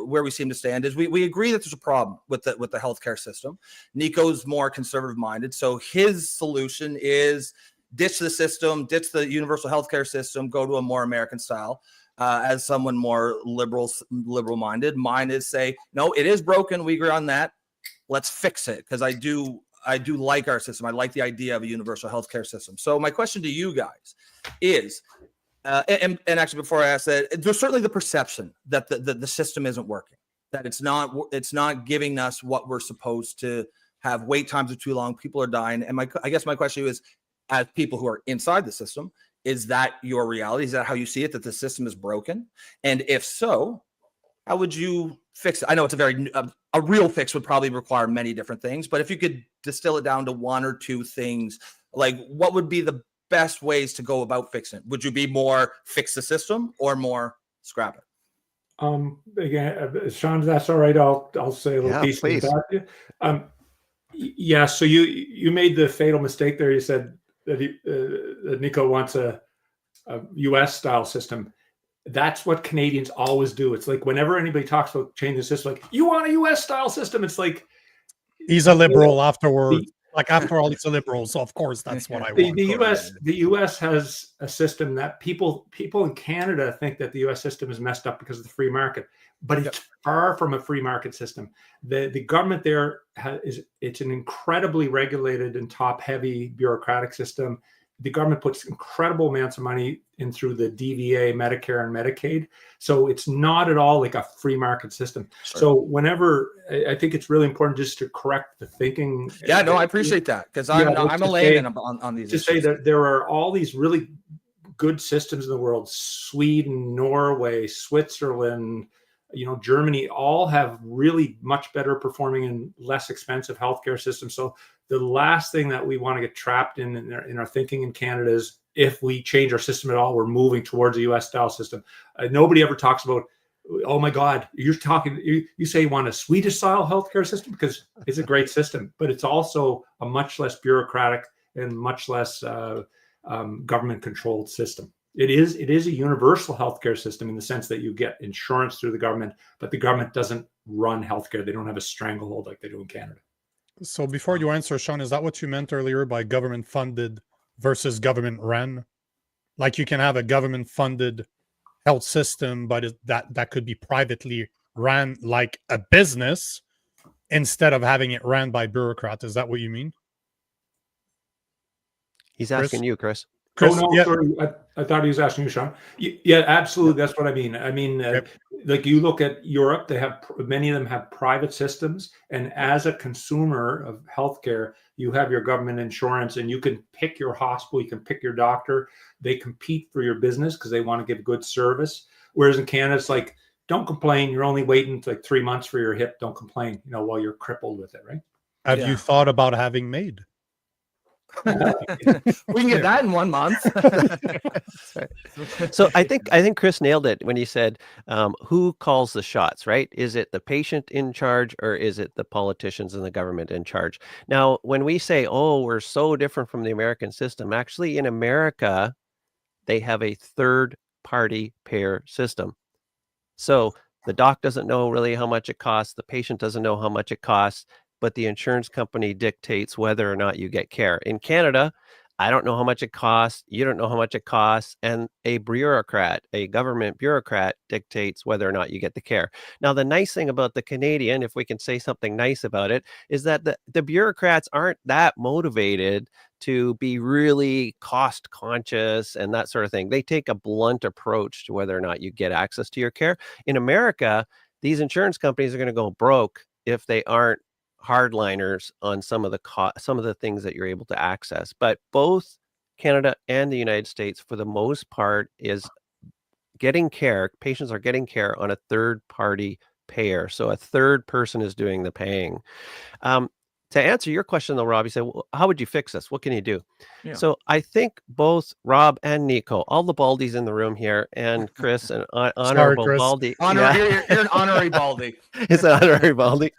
where we seem to stand is we agree that there's a problem with the healthcare system. Nico's more conservative minded, so his solution is ditch the system, ditch the universal healthcare system, go to a more American style. As someone more liberal minded, mine is say, no, it is broken. We agree on that. Let's fix it, because I do like our system. I like the idea of a universal healthcare system. So my question to you guys is, And actually, before I ask that, there's certainly the perception that the system isn't working, that it's not giving us what we're supposed to have. Wait times are too long. People are dying. And I guess my question is, as people who are inside the system, is that your reality? Is that how you see it, that the system is broken? And if so, how would you fix it? I know it's a real fix would probably require many different things, but if you could distill it down to one or two things, like what would be the best ways to go about fixing it? Would you be more fix the system or more scrap it? Again, Shawn, that's all right. I'll say a little piece of that. Yeah. So you made the fatal mistake there. You said that Nico wants a U.S. style system. That's what Canadians always do. It's like whenever anybody talks about changing the system, like, you want a U.S. style system. It's like, he's a liberal afterwards. Like, after all, he's a liberal, so of course that's what I want. The U.S. has a system that people in Canada think that the U.S. system is messed up because of the free market, but it's far from a free market system. The government there it's an incredibly regulated and top-heavy bureaucratic system. The government puts incredible amounts of money in through the DVA, Medicare, and Medicaid. So it's not at all like a free market system. Sure. So whenever, I think it's really important just to correct the thinking. Yeah, no, I appreciate that, because I'm a layman on these issues. To say that there are all these really good systems in the world, Sweden, Norway, Switzerland, Germany, all have really much better performing and less expensive healthcare systems. So the last thing that we want to get trapped in our thinking in Canada is, if we change our system at all, we're moving towards a U.S. style system. Nobody ever talks about, oh my God, you say you want a Swedish style healthcare system, because it's a great system, but it's also a much less bureaucratic and much less government controlled system. It is a universal healthcare system in the sense that you get insurance through the government, but the government doesn't run healthcare. They don't have a stranglehold like they do in Canada. So before you answer, Shawn, is that what you meant earlier by government funded versus government run? Like, you can have a government funded health system, but that could be privately ran like a business instead of having it ran by bureaucrats. Is that what you mean? He's asking you, Chris. Sorry. I thought he was asking you, Shawn. Yeah, absolutely. That's what I mean. I mean, like, you look at Europe, many of them have private systems. And as a consumer of healthcare, you have your government insurance, and you can pick your hospital, you can pick your doctor. They compete for your business because they want to give good service. Whereas in Canada, it's like, don't complain. You're only waiting like 3 months for your hip. Don't complain, while you're crippled with it, right? Have you thought about having MAID? We can get that in 1 month. So I think Chris nailed it when he said, who calls the shots, right? Is it the patient in charge, or is it the politicians and the government in charge? Now, when we say, oh, we're so different from the American system, actually in America, they have a third party payer system. So the doc doesn't know really how much it costs. The patient doesn't know how much it costs, but the insurance company dictates whether or not you get care. In Canada, I don't know how much it costs. You don't know how much it costs. And a government bureaucrat dictates whether or not you get the care. Now, the nice thing about the Canadian, if we can say something nice about it, is that the bureaucrats aren't that motivated to be really cost conscious and that sort of thing. They take a blunt approach to whether or not you get access to your care. In America, these insurance companies are going to go broke if they aren't hardliners on some of the things that you're able to access. But both Canada and the United States, for the most part, is getting care. Patients are getting care on a third party payer. So a third person is doing the paying. To answer your question, though, Rob, you said, well, how would you fix this? What can you do? Yeah. So I think both Rob and Nico, all the Baldies in the room here, and Chris, an honorable Baldy. You're an honorary Baldy. It's an honorary Baldy.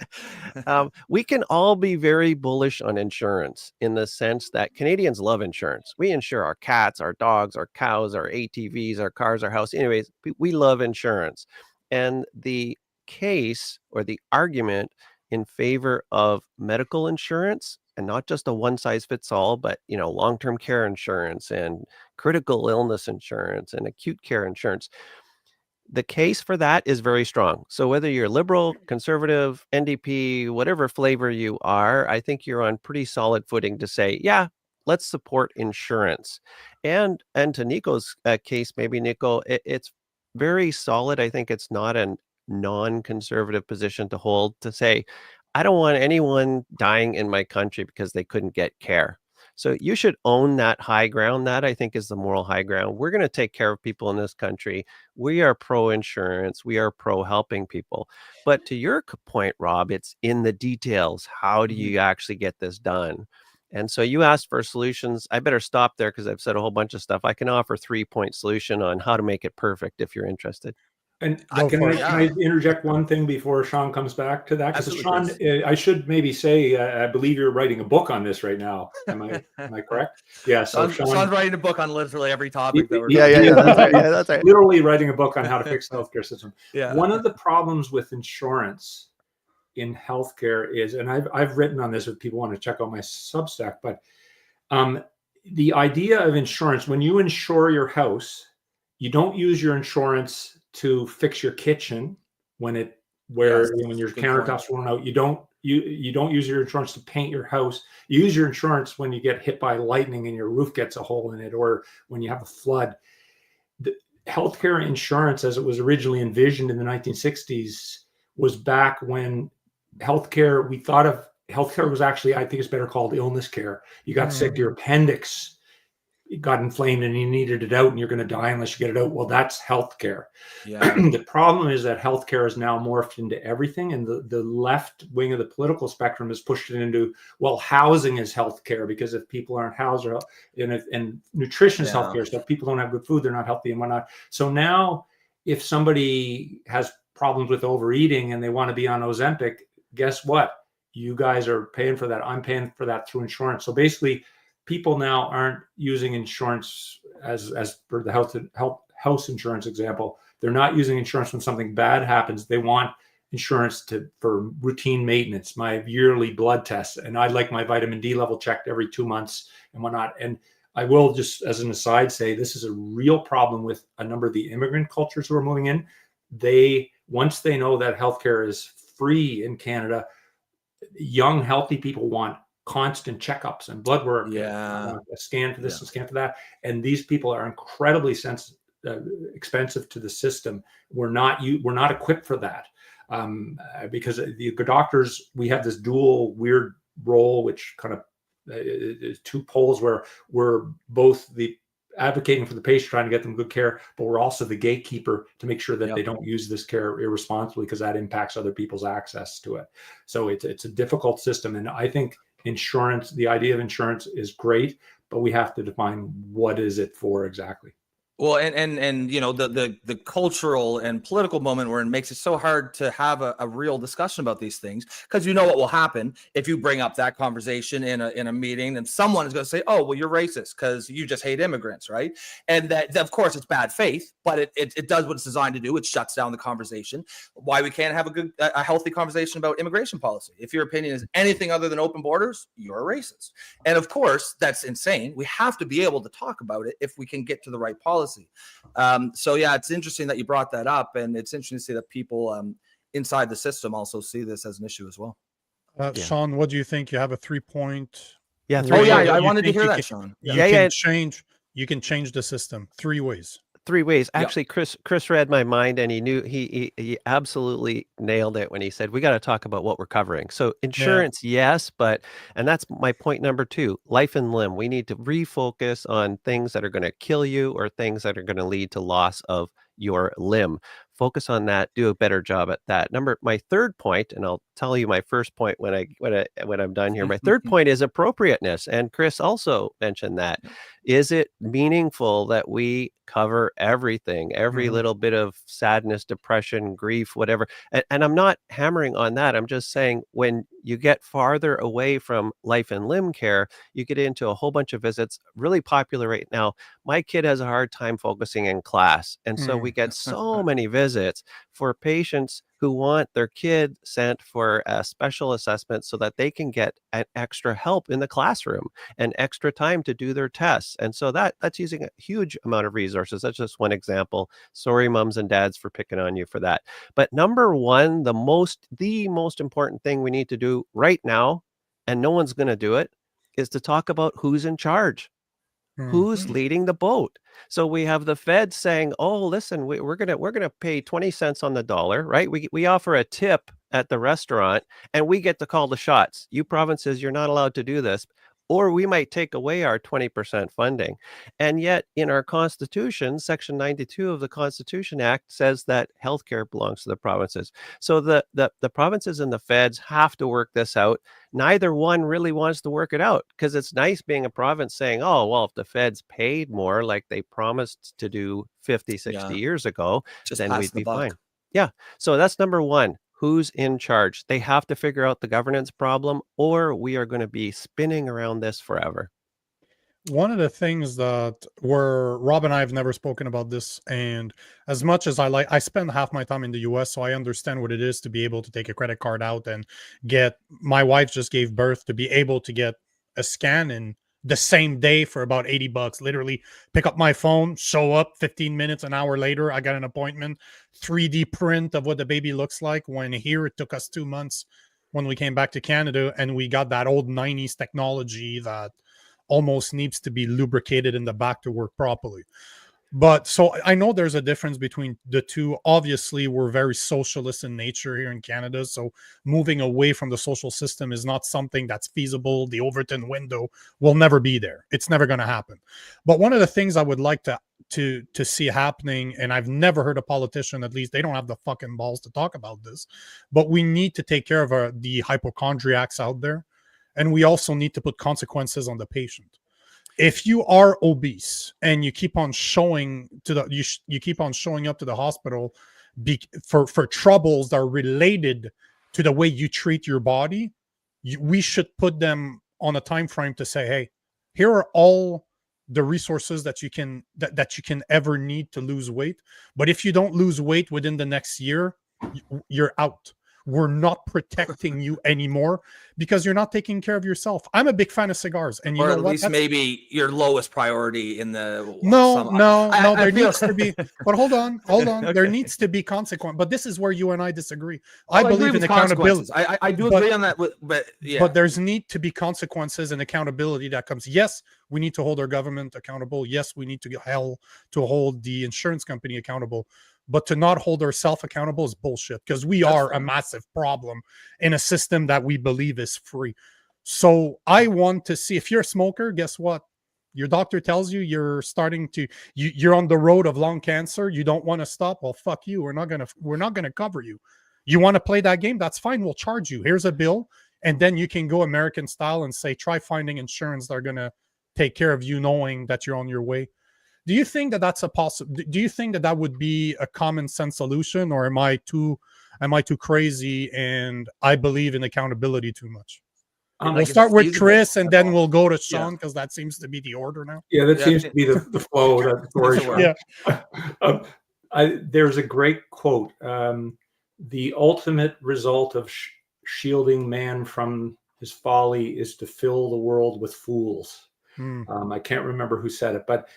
We can all be very bullish on insurance in the sense that Canadians love insurance. We insure our cats, our dogs, our cows, our ATVs, our cars, our house. Anyways, we love insurance. And the case or the argument in favor of medical insurance, and not just a one-size-fits-all, but long-term care insurance and critical illness insurance and acute care insurance. The case for that is very strong. So whether you're liberal, conservative, NDP, whatever flavor you are, I think you're on pretty solid footing to say, yeah, let's support insurance. And to Nico's case, maybe Nico, it's very solid. I think it's not a non-conservative position to hold, to say, I don't want anyone dying in my country because they couldn't get care. So you should own that high ground. That, I think, is the moral high ground. We're going to take care of people in this country. We are pro-insurance. We are pro-helping people. But to your point, Rob, it's in the details. How do you actually get this done? And so you asked for solutions. I better stop there because I've said a whole bunch of stuff. I can offer 3-point solution on how to make it perfect if you're interested. And can I interject one thing before Shawn comes back to that? Because Shawn, I should maybe say, I believe you're writing a book on this right now. Am I correct? Yeah. So Shawn's writing a book on literally every topic. That's right. Literally writing a book on how to fix the healthcare system. Yeah. One of the problems with insurance in healthcare is, and I've written on this if people want to check out my Substack, but the idea of insurance, when you insure your house, you don't use your insurance to fix your kitchen when your countertops run out. You don't use your insurance to paint your house. You use your insurance when you get hit by lightning and your roof gets a hole in it, or when you have a flood. The healthcare insurance, as it was originally envisioned in the 1960s, was back when healthcare, we thought of healthcare was actually, I think it's better called illness care. You got sick, your appendix got inflamed and you needed it out and you're going to die unless you get it out. Well, that's healthcare. Yeah. The problem is that healthcare is now morphed into everything. And the left wing of the political spectrum has pushed it into, well, housing is healthcare, because if people aren't housed, and nutrition is healthcare. So if people don't have good food, they're not healthy and whatnot. So now if somebody has problems with overeating and they want to be on Ozempic, guess what? You guys are paying for that. I'm paying for that through insurance. So basically, people now aren't using insurance as per the house insurance example. They're not using insurance when something bad happens. They want insurance for routine maintenance, my yearly blood tests, and I like my vitamin D level checked every 2 months and whatnot. And I will just, as an aside, say this is a real problem with a number of the immigrant cultures who are moving in. Once they know that healthcare is free in Canada, young, healthy people want constant checkups and blood work. Yeah. A scan for this, a scan for that. And these people are incredibly expensive to the system. We're not equipped for that. Because the doctors, we have this dual weird role, which kind of is two poles, where we're both the advocating for the patient, trying to get them good care, but we're also the gatekeeper to make sure that they don't use this care irresponsibly, because that impacts other people's access to it. So it's a difficult system. And I think insurance, the idea of insurance is great, but we have to define what is it for exactly. Well, and you know, the cultural and political moment where it makes it so hard to have a real discussion about these things, because you know what will happen if you bring up that conversation in a meeting, and someone is going to say, "Oh, well, you're racist because you just hate immigrants," right? And that, of course, it's bad faith, but it does what it's designed to do. It shuts down the conversation. Why we can't have a healthy conversation about immigration policy? If your opinion is anything other than open borders, you're a racist. And of course, that's insane. We have to be able to talk about it if we can get to the right policy. So yeah, it's interesting that you brought that up, and it's interesting to see that people inside the system also see this as an issue as well. Shawn, what do you think? You have a 3-point. Yeah. I wanted to hear that, Shawn. You can change the system 3 ways. 3 ways. Actually, Chris read my mind, and he knew he absolutely nailed it when he said, we got to talk about what we're covering. So insurance, yes, and that's my point number 2, life and limb. We need to refocus on things that are going to kill you or things that are going to lead to loss of your limb. Focus on that. Do a better job at that. My third point, and I'll tell you my first point when I'm done here. My third point is appropriateness, and Chris also mentioned that. Is it meaningful that we cover everything, every little bit of sadness, depression, grief, whatever? And I'm not hammering on that. I'm just saying, when you get farther away from life and limb care, you get into a whole bunch of visits. Really popular right now. My kid has a hard time focusing in class, and so we get so many visits for patients who want their kid sent for a special assessment so that they can get an extra help in the classroom and extra time to do their tests. And so that's using a huge amount of resources. That's just one example. Sorry, moms and dads, for picking on you for that. But number one, the most important thing we need to do right now, and no one's going to do it, is to talk about who's in charge. Who's leading the boat? So we have the Fed saying, "Oh, listen, we're gonna pay 20 cents on the dollar, right? We offer a tip at the restaurant, and we get to call the shots. You provinces, you're not allowed to do this, or we might take away our 20% funding." And yet, in our Constitution, Section 92 of the Constitution Act says that healthcare belongs to the provinces. So the provinces and the feds have to work this out. Neither one really wants to work it out, because it's nice being a province saying, "Oh, well, if the feds paid more like they promised to do 50, 60 years ago, then we'd be fine." Yeah. So that's number one. Who's in charge? They have to figure out the governance problem, or we are going to be spinning around this forever. One of the things that Rob and I have never spoken about this, and as much as I spend half my time in the US, so I understand what it is to be able to take a credit card out and my wife just gave birth, to be able to get a scan in the same day for about $80. Literally pick up my phone, show up 15 minutes, an hour later, I got an appointment, 3D print of what the baby looks like. When here, it took us 2 months when we came back to Canada, and we got that old 90s technology that almost needs to be lubricated in the back to work properly. But so I know there's a difference between the two. Obviously, we're very socialist in nature here in Canada, so moving away from the social system is not something that's feasible. The Overton window will never be there. It's never going to happen. But one of the things I would like to see happening, and I've never heard a politician, at least they don't have the fucking balls to talk about this, but we need to take care of the hypochondriacs out there. And we also need to put consequences on the patient. If you are obese and you keep on showing you keep on showing up to the hospital for troubles that are related to the way you treat your body, we should put them on a time frame to say, "Hey, here are all the resources that you can ever need to lose weight. But if you don't lose weight within the next year, you're out. We're not protecting you anymore because you're not taking care of yourself." I'm a big fan of cigars, and you or know at what? least maybe your lowest priority in the no. There feel... needs to be. But hold on. Okay. There needs to be consequence. But this is where you and I disagree. I believe in accountability. I do agree on that. But yeah. But there's need to be consequences and accountability that comes. Yes, we need to hold our government accountable. Yes, we need to hold the insurance company accountable. But to not hold ourselves accountable is bullshit, because we are a massive problem in a system that we believe is free. So I want to see, if you're a smoker, guess what? Your doctor tells you you're on the road of lung cancer. You don't want to stop. Well, fuck you. We're not gonna cover you. You want to play that game? That's fine. We'll charge you. Here's a bill, and then you can go American style and say, try finding insurance that are gonna take care of you, knowing that you're on your way. Do you think that that's a possible? Do you think that would be a common sense solution, or am I too crazy and I believe in accountability too much? We'll start with Chris, and then we'll go to Shawn, because that seems to be the order now. Yeah, that seems to be the flow. There's a great quote. The ultimate result of shielding man from his folly is to fill the world with fools. I can't remember who said it, but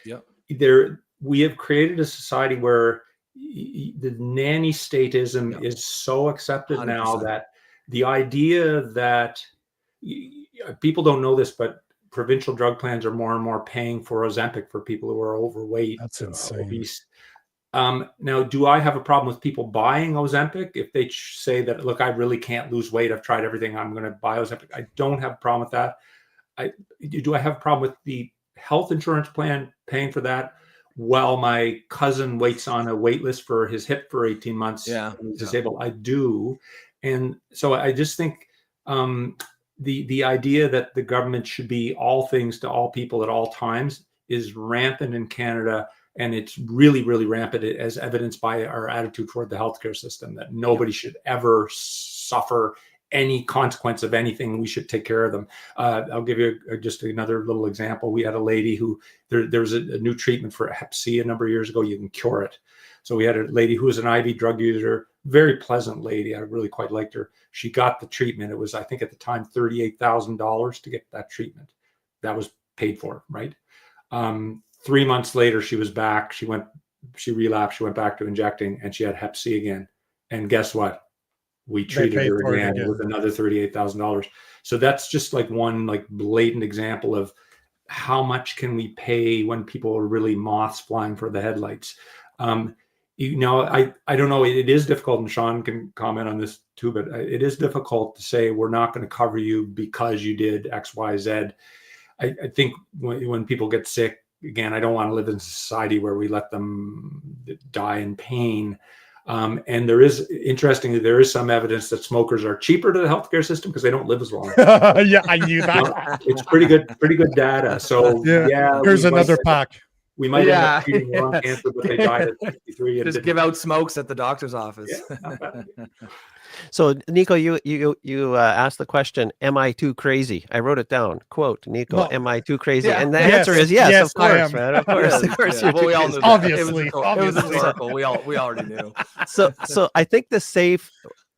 we have created a society where the nanny statism is so accepted 100%. Now that the idea that people don't know this, but provincial drug plans are more and more paying for Ozempic for people who are overweight. That's insane. Obese. Now, do I have a problem with people buying Ozempic if they say that, look, I really can't lose weight, I've tried everything, I'm going to buy Ozempic? I don't have a problem with that. Do I have a problem with the health insurance plan paying for that while my cousin waits on a wait list for his hip for 18 months and he's disabled? I do. And so I just think the idea that the government should be all things to all people at all times is rampant in Canada. And it's really, really rampant, as evidenced by our attitude toward the healthcare system, that nobody should ever suffer any consequence of anything. We should take care of them. I'll give you just another little example. We had a lady who, there was a new treatment for Hep C a number of years ago. You can cure it. So we had a lady who was an IV drug user, very pleasant lady. I really quite liked her. She got the treatment. It was, I think at the time, $38,000 to get that treatment. That was paid for, right? 3 months later, she was back. She relapsed. She went back to injecting, and she had Hep C again. And guess what? we treated her again with another $38,000. So that's just like one like blatant example of how much can we pay when people are really moths flying for the headlights. You know, I don't know. It is difficult, and Shawn can comment on this too, but it is difficult to say we're not going to cover you because you did X, Y, Z. I think when people get sick, again, I don't want to live in a society where we let them die in pain. And there is, interestingly, there is some evidence that smokers are cheaper to the healthcare system because they don't live as long. Yeah, I knew that. It's pretty good data. So yeah, here's another pack. We might end up treating lung cancer, but they died at 53. Just give out smokes at the doctor's office. Yeah, so Nico, you asked the question, am I too crazy? I wrote it down. Quote, Nico, am I too crazy? And the answer is yes, of course, man. Of course, of course. Yeah. Well, we all knew that. Obviously. It was historical. We already knew. So I think the safe,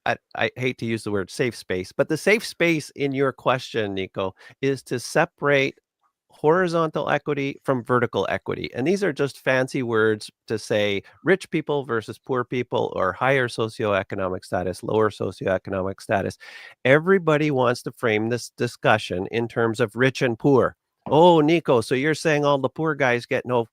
I hate to use the word safe space, but the safe space in your question, Nico, is to separate horizontal equity from vertical equity. And these are just fancy words to say rich people versus poor people, or higher socioeconomic status, lower socioeconomic status. Everybody wants to frame this discussion in terms of rich and poor. Oh, Nico, so you're saying all the poor guys get no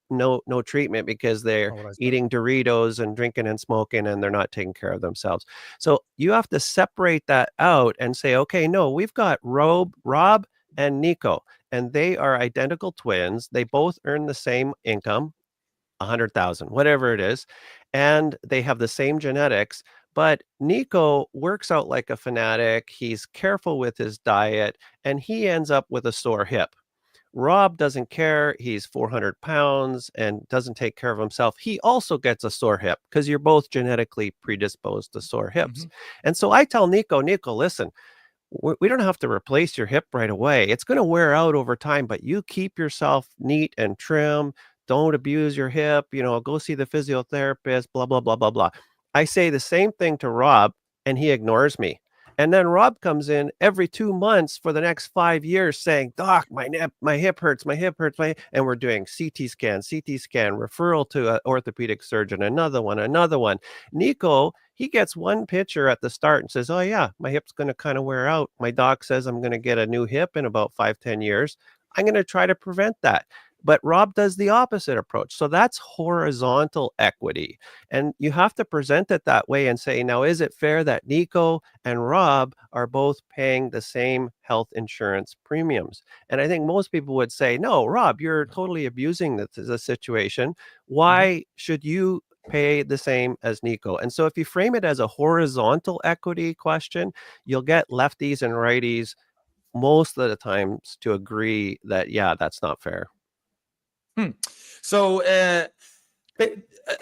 treatment because they're eating Doritos and drinking and smoking and they're not taking care of themselves. So you have to separate that out and say, okay, no, we've got Rob and Nico, and they are identical twins. They both earn the same income, 100,000, whatever it is, and they have the same genetics. But Nico works out like a fanatic. He's careful with his diet, and he ends up with a sore hip. Rob doesn't care. He's 400 pounds and doesn't take care of himself. He also gets a sore hip because you're both genetically predisposed to sore hips. Mm-hmm. And so I tell Nico, listen, we don't have to replace your hip right away. It's going to wear out over time, but you keep yourself neat and trim. Don't abuse your hip, go see the physiotherapist, blah, blah, blah, blah, blah. I say the same thing to Rob and he ignores me. And then Rob comes in every 2 months for the next 5 years saying, Doc, my hip hurts, and we're doing CT scan, referral to an orthopedic surgeon, another one. Nico, he gets one picture at the start and says, oh yeah, my hip's going to kind of wear out. My doc says I'm going to get a new hip in about 5-10 years. I'm going to try to prevent that. But Rob does the opposite approach. So that's horizontal equity. And you have to present it that way and say, now, is it fair that Nico and Rob are both paying the same health insurance premiums? And I think most people would say, no, Rob, you're totally abusing the situation. Why should you pay the same as Nico? And so if you frame it as a horizontal equity question, you'll get lefties and righties most of the times to agree that, yeah, that's not fair. So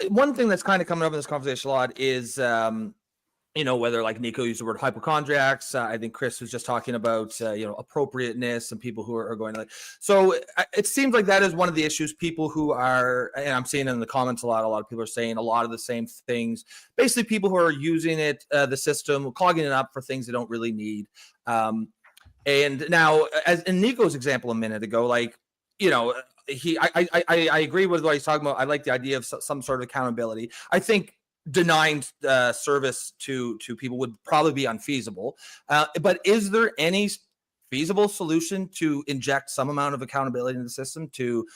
one thing that's kind of coming up in this conversation a lot is, whether like Nico used the word hypochondriacs. I think Chris was just talking about, appropriateness and people who are going like, so it seems like that is one of the issues. People who are, and I'm seeing in the comments a lot of people are saying a lot of the same things. Basically people who are using it, the system, clogging it up for things they don't really need. And now, as in Nico's example a minute ago, like, I agree with what he's talking about. I like the idea of some sort of accountability. I think denying service to people would probably be unfeasible. But is there any feasible solution to inject some amount of accountability in the system to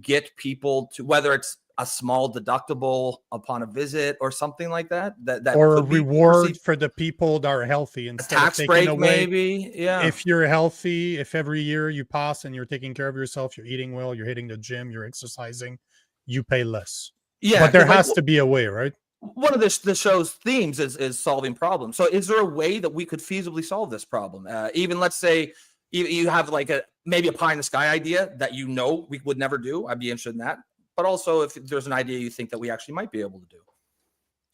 get people to, whether it's a small deductible upon a visit or something like that or a reward for the people that are healthy instead tax of break taking away, maybe? Yeah. If you're healthy, if every year you pass and you're taking care of yourself, you're eating well, you're hitting the gym, you're exercising, you pay less. Yeah. But there has to be a way, right? One of the show's themes is solving problems. So is there a way that we could feasibly solve this problem? Even let's say you have like maybe a pie in the sky idea that we would never do. I'd be interested in that. But also if there's an idea you think that we actually might be able to do.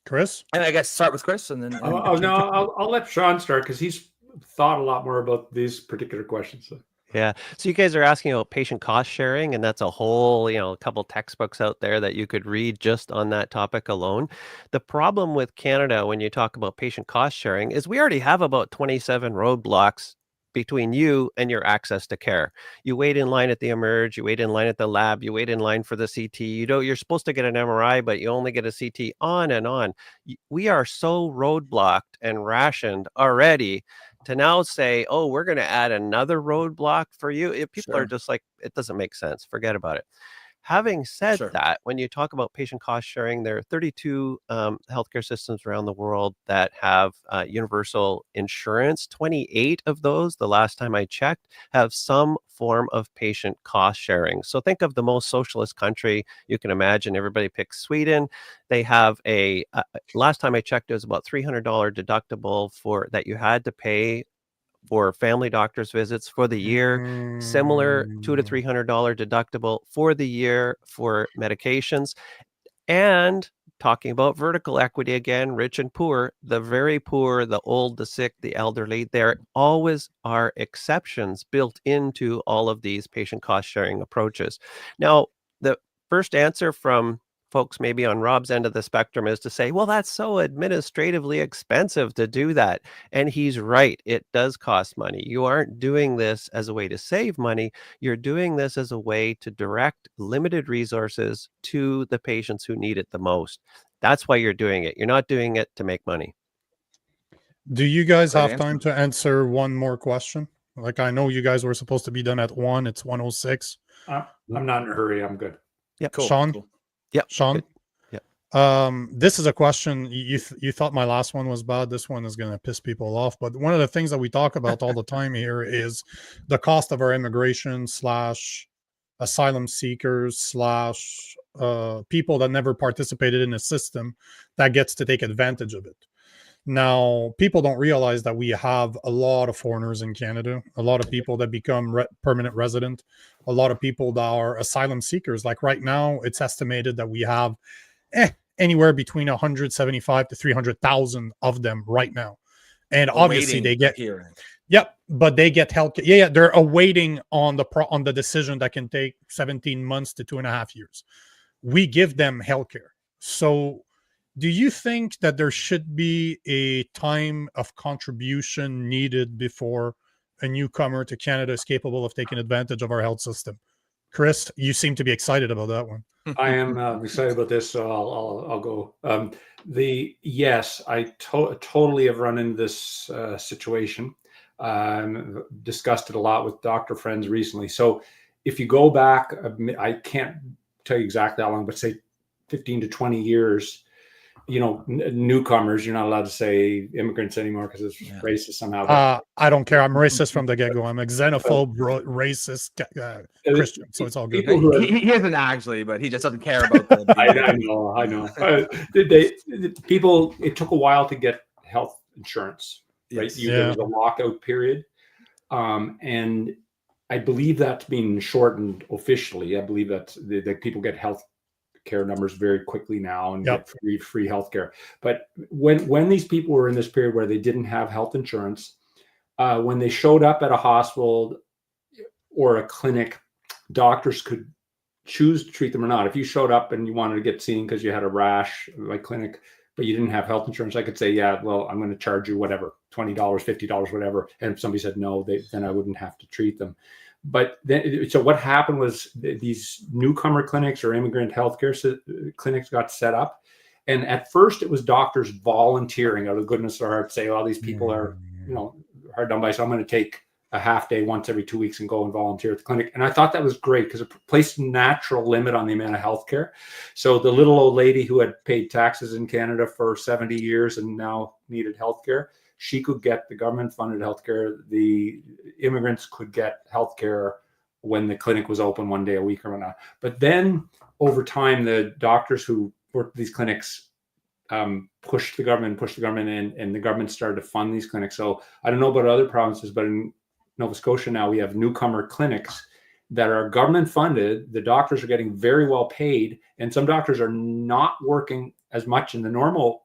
Chris? And I guess start with Chris and then. I'll let Shawn start because he's thought a lot more about these particular questions. So. Yeah. So you guys are asking about patient cost sharing, and that's a whole, a couple textbooks out there that you could read just on that topic alone. The problem with Canada when you talk about patient cost sharing is we already have about 27 roadblocks between you and your access to care. You wait in line at the emerge, you wait in line at the lab, you wait in line for the CT. You're supposed to get an MRI, but you only get a CT, on and on. We are so roadblocked and rationed already to now say, oh, we're going to add another roadblock for you. People are just like, it doesn't make sense. Forget about it. Having said that, when you talk about patient cost sharing, there are 32 healthcare systems around the world that have universal insurance. 28 of those, the last time I checked, have some form of patient cost sharing. So think of the most socialist country you can imagine. Everybody picks Sweden. They have last time I checked, it was about $300 deductible for that you had to pay for family doctor's visits for the year, similar $200 to $300 deductible for the year for medications. And talking about vertical equity again, rich and poor, the very poor, the old, the sick, the elderly, there always are exceptions built into all of these patient cost sharing approaches. Now, the first answer from folks maybe on Rob's end of the spectrum is to say, well, that's so administratively expensive to do that. And he's right. It does cost money. You aren't doing this as a way to save money. You're doing this as a way to direct limited resources to the patients who need it the most. That's why you're doing it. You're not doing it to make money. Do you guys have time to answer one more question? Like, I know you guys were supposed to be done at 1. It's 1:06. I'm not in a hurry. I'm good. Yeah. Cool. Shawn? Cool. Yeah. Shawn? Yeah. This is a question. You thought my last one was bad. This one is going to piss people off. But one of the things that we talk about all the time here is the cost of our immigration / asylum seekers / people that never participated in a system that gets to take advantage of it. Now, people don't realize that we have a lot of foreigners in Canada, a lot of people that become permanent resident, a lot of people that are asylum seekers. Like right now, it's estimated that we have anywhere between 175 to 300,000 of them right now. And obviously they get but they get health. Yeah, they're awaiting on the decision that can take 17 months to 2.5 years. We give them healthcare. So do you think that there should be a time of contribution needed before a newcomer to Canada is capable of taking advantage of our health system? Chris, you seem to be excited about that one. I am excited about this, so I'll go. Yes, I totally have run into this situation. Discussed it a lot with doctor friends recently. So if you go back, I can't tell you exactly how long, but say 15 to 20 years, newcomers, you're not allowed to say immigrants anymore because it's racist somehow. I don't care. I'm racist from the get-go. I'm a xenophobe, racist Christian, so it's all good. He isn't actually, but he just doesn't care about them. I know. It took a while to get health insurance, right? There was a lockout period, and I believe that's being shortened officially. I believe that people get health care numbers very quickly now and get free healthcare. But when these people were in this period where they didn't have health insurance, when they showed up at a hospital or a clinic, doctors could choose to treat them or not. If you showed up and you wanted to get seen because you had a rash, like clinic, but you didn't have health insurance, I could say, I'm going to charge you whatever, $20, $50, whatever. And if somebody said no, then I wouldn't have to treat them. But then, so what happened was these newcomer clinics or immigrant healthcare clinics got set up. And at first it was doctors volunteering out of the goodness of their heart, say, these people are, hard done by, so I'm going to take a half day once every 2 weeks and go and volunteer at the clinic. And I thought that was great because it placed a natural limit on the amount of healthcare. So the little old lady who had paid taxes in Canada for 70 years and now needed healthcare, she could get the government-funded healthcare. The immigrants could get healthcare when the clinic was open 1 day a week or whatnot. But then, over time, the doctors who worked at these clinics pushed the government, and the government started to fund these clinics. So I don't know about other provinces, but in Nova Scotia now we have newcomer clinics that are government-funded. The doctors are getting very well paid, and some doctors are not working as much in the normal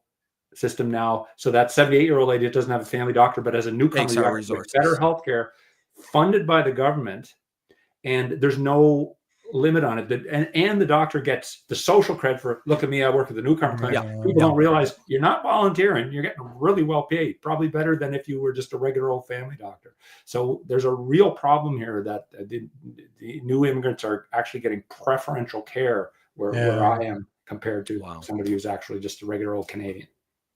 system now. So that 78-year-old lady doesn't have a family doctor, but as a newcomer, better healthcare funded by the government, and there's no limit on it. And the doctor gets the social credit for, look at me, I work at the newcomer clinic. People don't realize you're not volunteering. You're getting really well paid, probably better than if you were just a regular old family doctor. So there's a real problem here that the new immigrants are actually getting preferential care where I am compared to somebody who's actually just a regular old Canadian.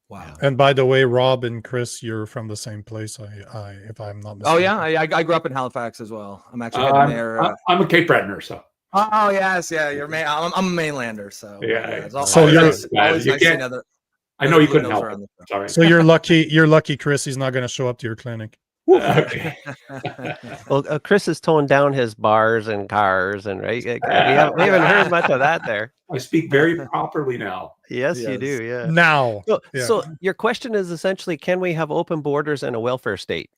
Wow. And by the way, Rob and Chris, you're from the same place. If I'm not mistaken. Oh yeah, I grew up in Halifax as well. I'm actually heading there. I'm a Cape Brettoner, so. Oh yes, yeah. You're I'm a mainlander, so yeah. So you're. You can't. I know you couldn't help it. Sorry. So you're lucky. You're lucky, Chris. He's not going to show up to your clinic. Okay. Well, Chris has toned down his bars and cars, and right. We haven't heard much of that there. I speak very properly now. Yes, you do. Yeah. Now. So your question is essentially, can we have open borders and a welfare state?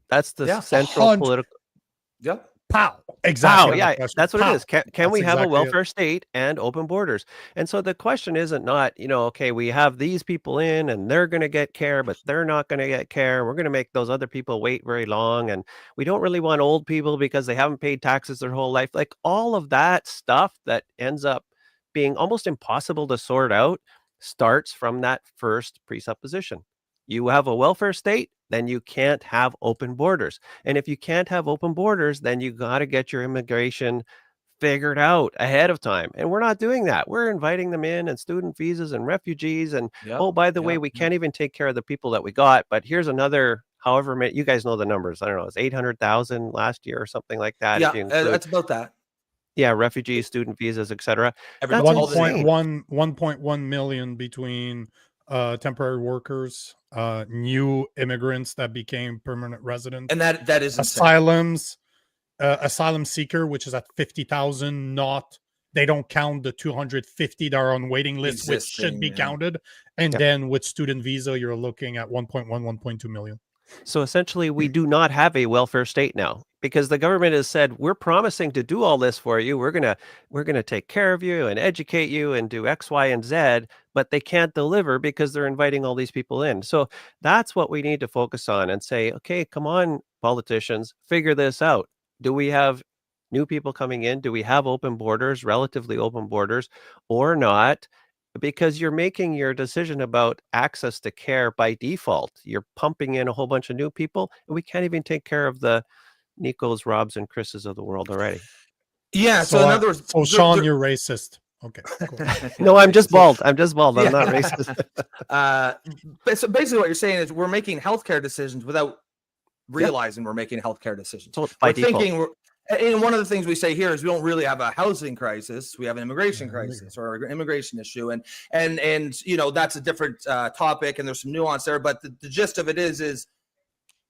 That's the central political. Yep. Pow. Exactly. Yeah, that's what it is. Can we have exactly a welfare state and open borders? And so the question isn't not, okay, we have these people in and they're going to get care, but they're not going to get care. We're going to make those other people wait very long. And we don't really want old people because they haven't paid taxes their whole life. Like all of that stuff that ends up being almost impossible to sort out starts from that first presupposition. You have a welfare state, then you can't have open borders. And if you can't have open borders, then you got to get your immigration figured out ahead of time. And we're not doing that. We're inviting them in and student visas and refugees. And oh, by the way, we can't even take care of the people that we got. But here's another, however many, you guys know the numbers. I don't know, it's 800,000 last year or something like that. Yeah, that's about that. Yeah, refugees, student visas, etc. 1.1 million between temporary workers, new immigrants that became permanent residents, and that is asylums, asylum seeker, which is at 50,000. They don't count the 250 that are on waiting list, which should be counted. And then with student visa, you're looking at 1.2 million. So essentially, we do not have a welfare state now, because the government has said, we're promising to do all this for you. We're gonna take care of you and educate you and do X, Y, and Z, but they can't deliver because they're inviting all these people in. So that's what we need to focus on and say, okay, come on, politicians, figure this out. Do we have new people coming in? Do we have open borders, relatively open borders, or not? Because you're making your decision about access to care by default. You're pumping in a whole bunch of new people, and we can't even take care of the Nicos, Robs, and Chris's of the world already. Yeah. So in other words, Shawn, you're racist. Okay. Cool. No, I'm just bald. I'm not racist. So basically, what you're saying is we're making healthcare decisions without realizing we're making healthcare decisions. So by default. And one of the things we say here is we don't really have a housing crisis. We have an immigration crisis or an immigration issue. And that's a different topic, and there's some nuance there. But the gist of it is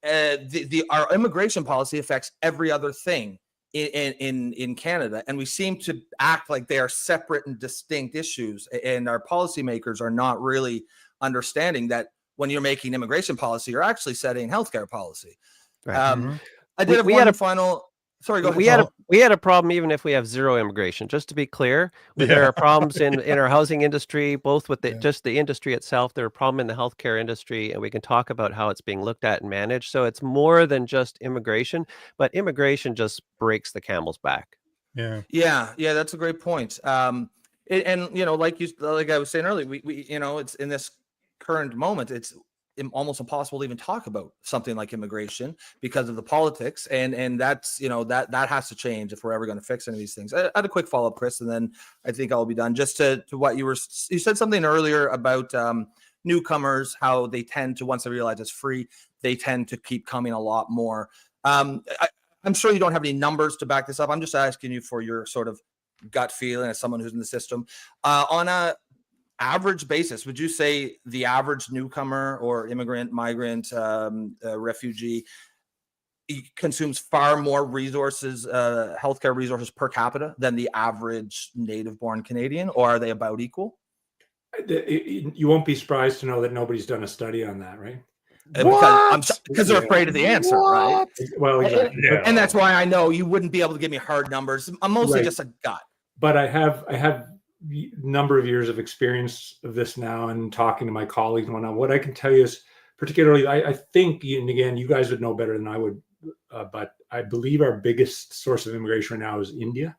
our immigration policy affects every other thing in Canada. And we seem to act like they are separate and distinct issues. And our policymakers are not really understanding that when you're making immigration policy, you're actually setting healthcare policy. Right. I did have one final... Sorry, go ahead. We had a problem even if we have zero immigration. Just to be clear, there are problems in our housing industry, both with just the industry itself. There are problems in the healthcare industry, and we can talk about how it's being looked at and managed. So it's more than just immigration, but immigration just breaks the camel's back. Yeah, that's a great point. And like I was saying earlier, we it's in this current moment, it's almost impossible to even talk about something like immigration because of the politics, and that's that has to change if we're ever going to fix any of these things. I had a quick follow-up, Chris, and then I think I'll be done. Just to what you said something earlier about newcomers, how they tend to, once they realize it's free, they tend to keep coming a lot more. I'm sure you don't have any numbers to back this up. I'm just asking you for your sort of gut feeling as someone who's in the system. On a average basis, would you say the average newcomer or immigrant, migrant, refugee consumes far more resources, healthcare resources per capita than the average native-born Canadian, or are they about equal? You won't be surprised to know that nobody's done a study on that, right? Because they're afraid of the answer, right? Well, exactly. And that's why I know you wouldn't be able to give me hard numbers. I'm mostly just a gut. But I have number of years of experience of this now, and talking to my colleagues and whatnot. What I can tell you is, particularly, I think, and again, you guys would know better than I would, but I believe our biggest source of immigration right now is India.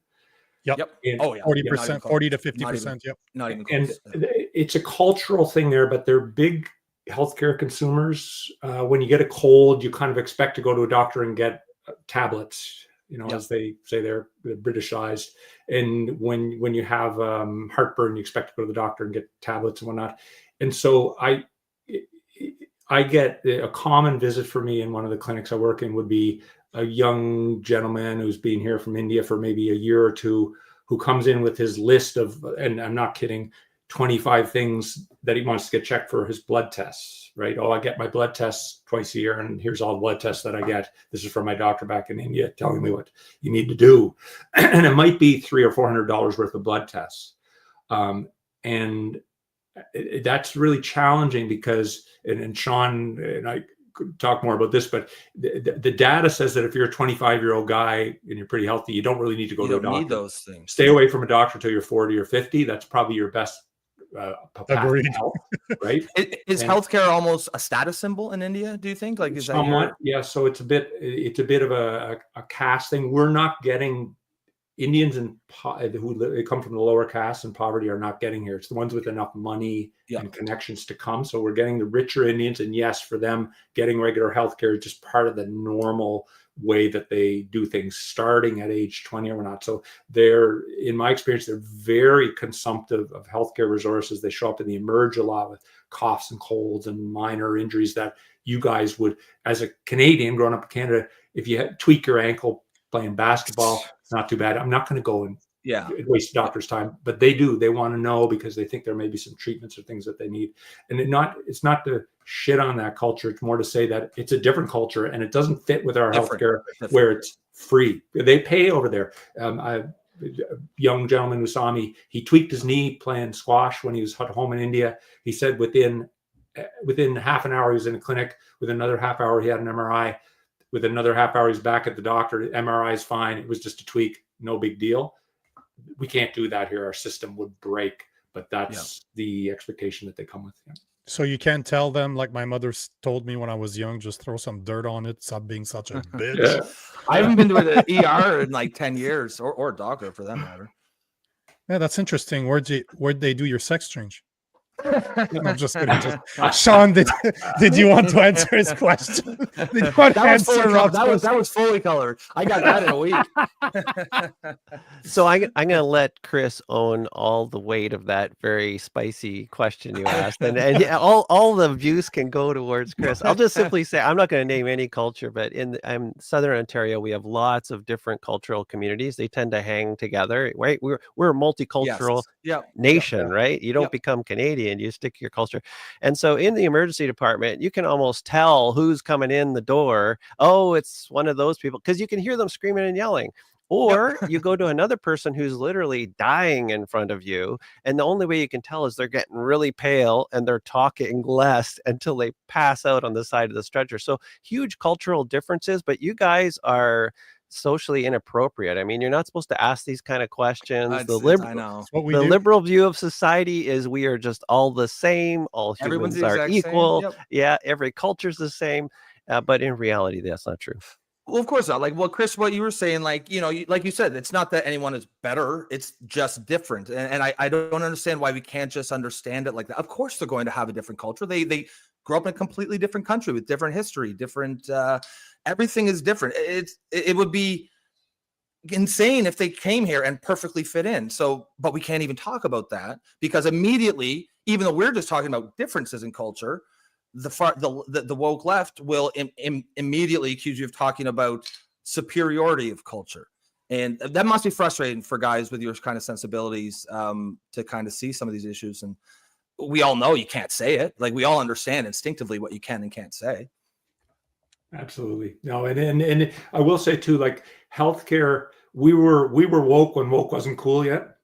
Yep. Yep. Oh yeah. 40%, 40 to 50%. Yep. Not even And close. it's a cultural thing there, but they're big healthcare consumers. When you get a cold, you kind of expect to go to a doctor and get tablets, as they say they're Britishized. And when you have heartburn, you expect to go to the doctor and get tablets and whatnot. And so I get a common visit for me in one of the clinics I work in would be a young gentleman who's been here from India for maybe a year or two, who comes in with his list of, and I'm not kidding, 25 things that he wants to get checked for his blood tests, right? Oh, I get my blood tests twice a year, and here's all the blood tests that I get. This is from my doctor back in India telling me what you need to do. And it might be $300 or $400 worth of blood tests. And that's really challenging because, and Shawn and I could talk more about this, but the data says that if you're a 25-year-old guy and you're pretty healthy, you don't really need to go to a doctor. You don't need those things. Stay away from a doctor until you're 40 or 50. That's probably your best Agreed. health, right? Is healthcare almost a status symbol in India? Do you think? Like, is somewhat, that yeah? So it's a bit of a caste thing. We're not getting Indians who come from the lower caste and poverty are not getting here. It's the ones with enough money and connections to come. So we're getting the richer Indians, and yes, for them, getting regular health care is just part of the normal way that they do things starting at age 20 or not. So in my experience, they're very consumptive of healthcare resources. They show up in the emerge a lot with coughs and colds and minor injuries that you guys would, as a Canadian growing up in Canada, if you tweak your ankle playing basketball, it's not too bad. I'm not going to go and waste doctor's time, but they do. They want to know because they think there may be some treatments or things that they need. And it's not to shit on that culture. It's more to say that it's a different culture and it doesn't fit with our healthcare where it's free. They pay over there. A young gentleman who saw me, he tweaked his knee playing squash when he was at home in India. He said within half an hour he was in a clinic. With another half hour he had an MRI. With another half hour he's back at the doctor. The MRI is fine. It was just a tweak. No big deal. We can't do that here. Our system would break, but that's the expectation that they come with. Yeah. So you can't tell them, like my mother told me when I was young, just throw some dirt on it. Stop being such a bitch. I haven't been to an ER in like 10 years or a doctor for that matter. Yeah, that's interesting. Where'd they do your sex change? I'm just kidding. Shawn, did you want to answer his question? That was fully colored. I got that in a week. So I'm going to let Chris own all the weight of that very spicy question you asked, and all the views can go towards Chris. I'll just simply say I'm not going to name any culture, but in Southern Ontario, we have lots of different cultural communities. They tend to hang together, right? We're a multicultural nation, right? You don't become Canadian. You stick to your culture. And so in the emergency department, you can almost tell who's coming in the door. Oh, it's one of those people, because you can hear them screaming and yelling. Or you go to another person who's literally dying in front of you, and the only way you can tell is they're getting really pale and they're talking less until they pass out on the side of the stretcher. So huge cultural differences, but you guys are socially inappropriate. I mean, you're not supposed to ask these kind of questions. The liberal view of society is we are just all the same. All humans are equal. Yeah, every culture's the same. But in reality, that's not true. Well, of course not. Like, well, Chris, what you were saying, like, like you said, it's not that anyone is better. It's just different. And I don't understand why we can't just understand it like that. Of course, they're going to have a different culture. They grew up in a completely different country with different history, different, everything is different. It would be insane if they came here and perfectly fit in. So, but we can't even talk about that because immediately, even though we're just talking about differences in culture, the woke left will immediately accuse you of talking about superiority of culture. And that must be frustrating for guys with your kind of sensibilities to kind of see some of these issues. And we all know you can't say it. Like, we all understand instinctively what you can and can't say. Absolutely. No, and I will say too, like healthcare, we were woke when woke wasn't cool yet.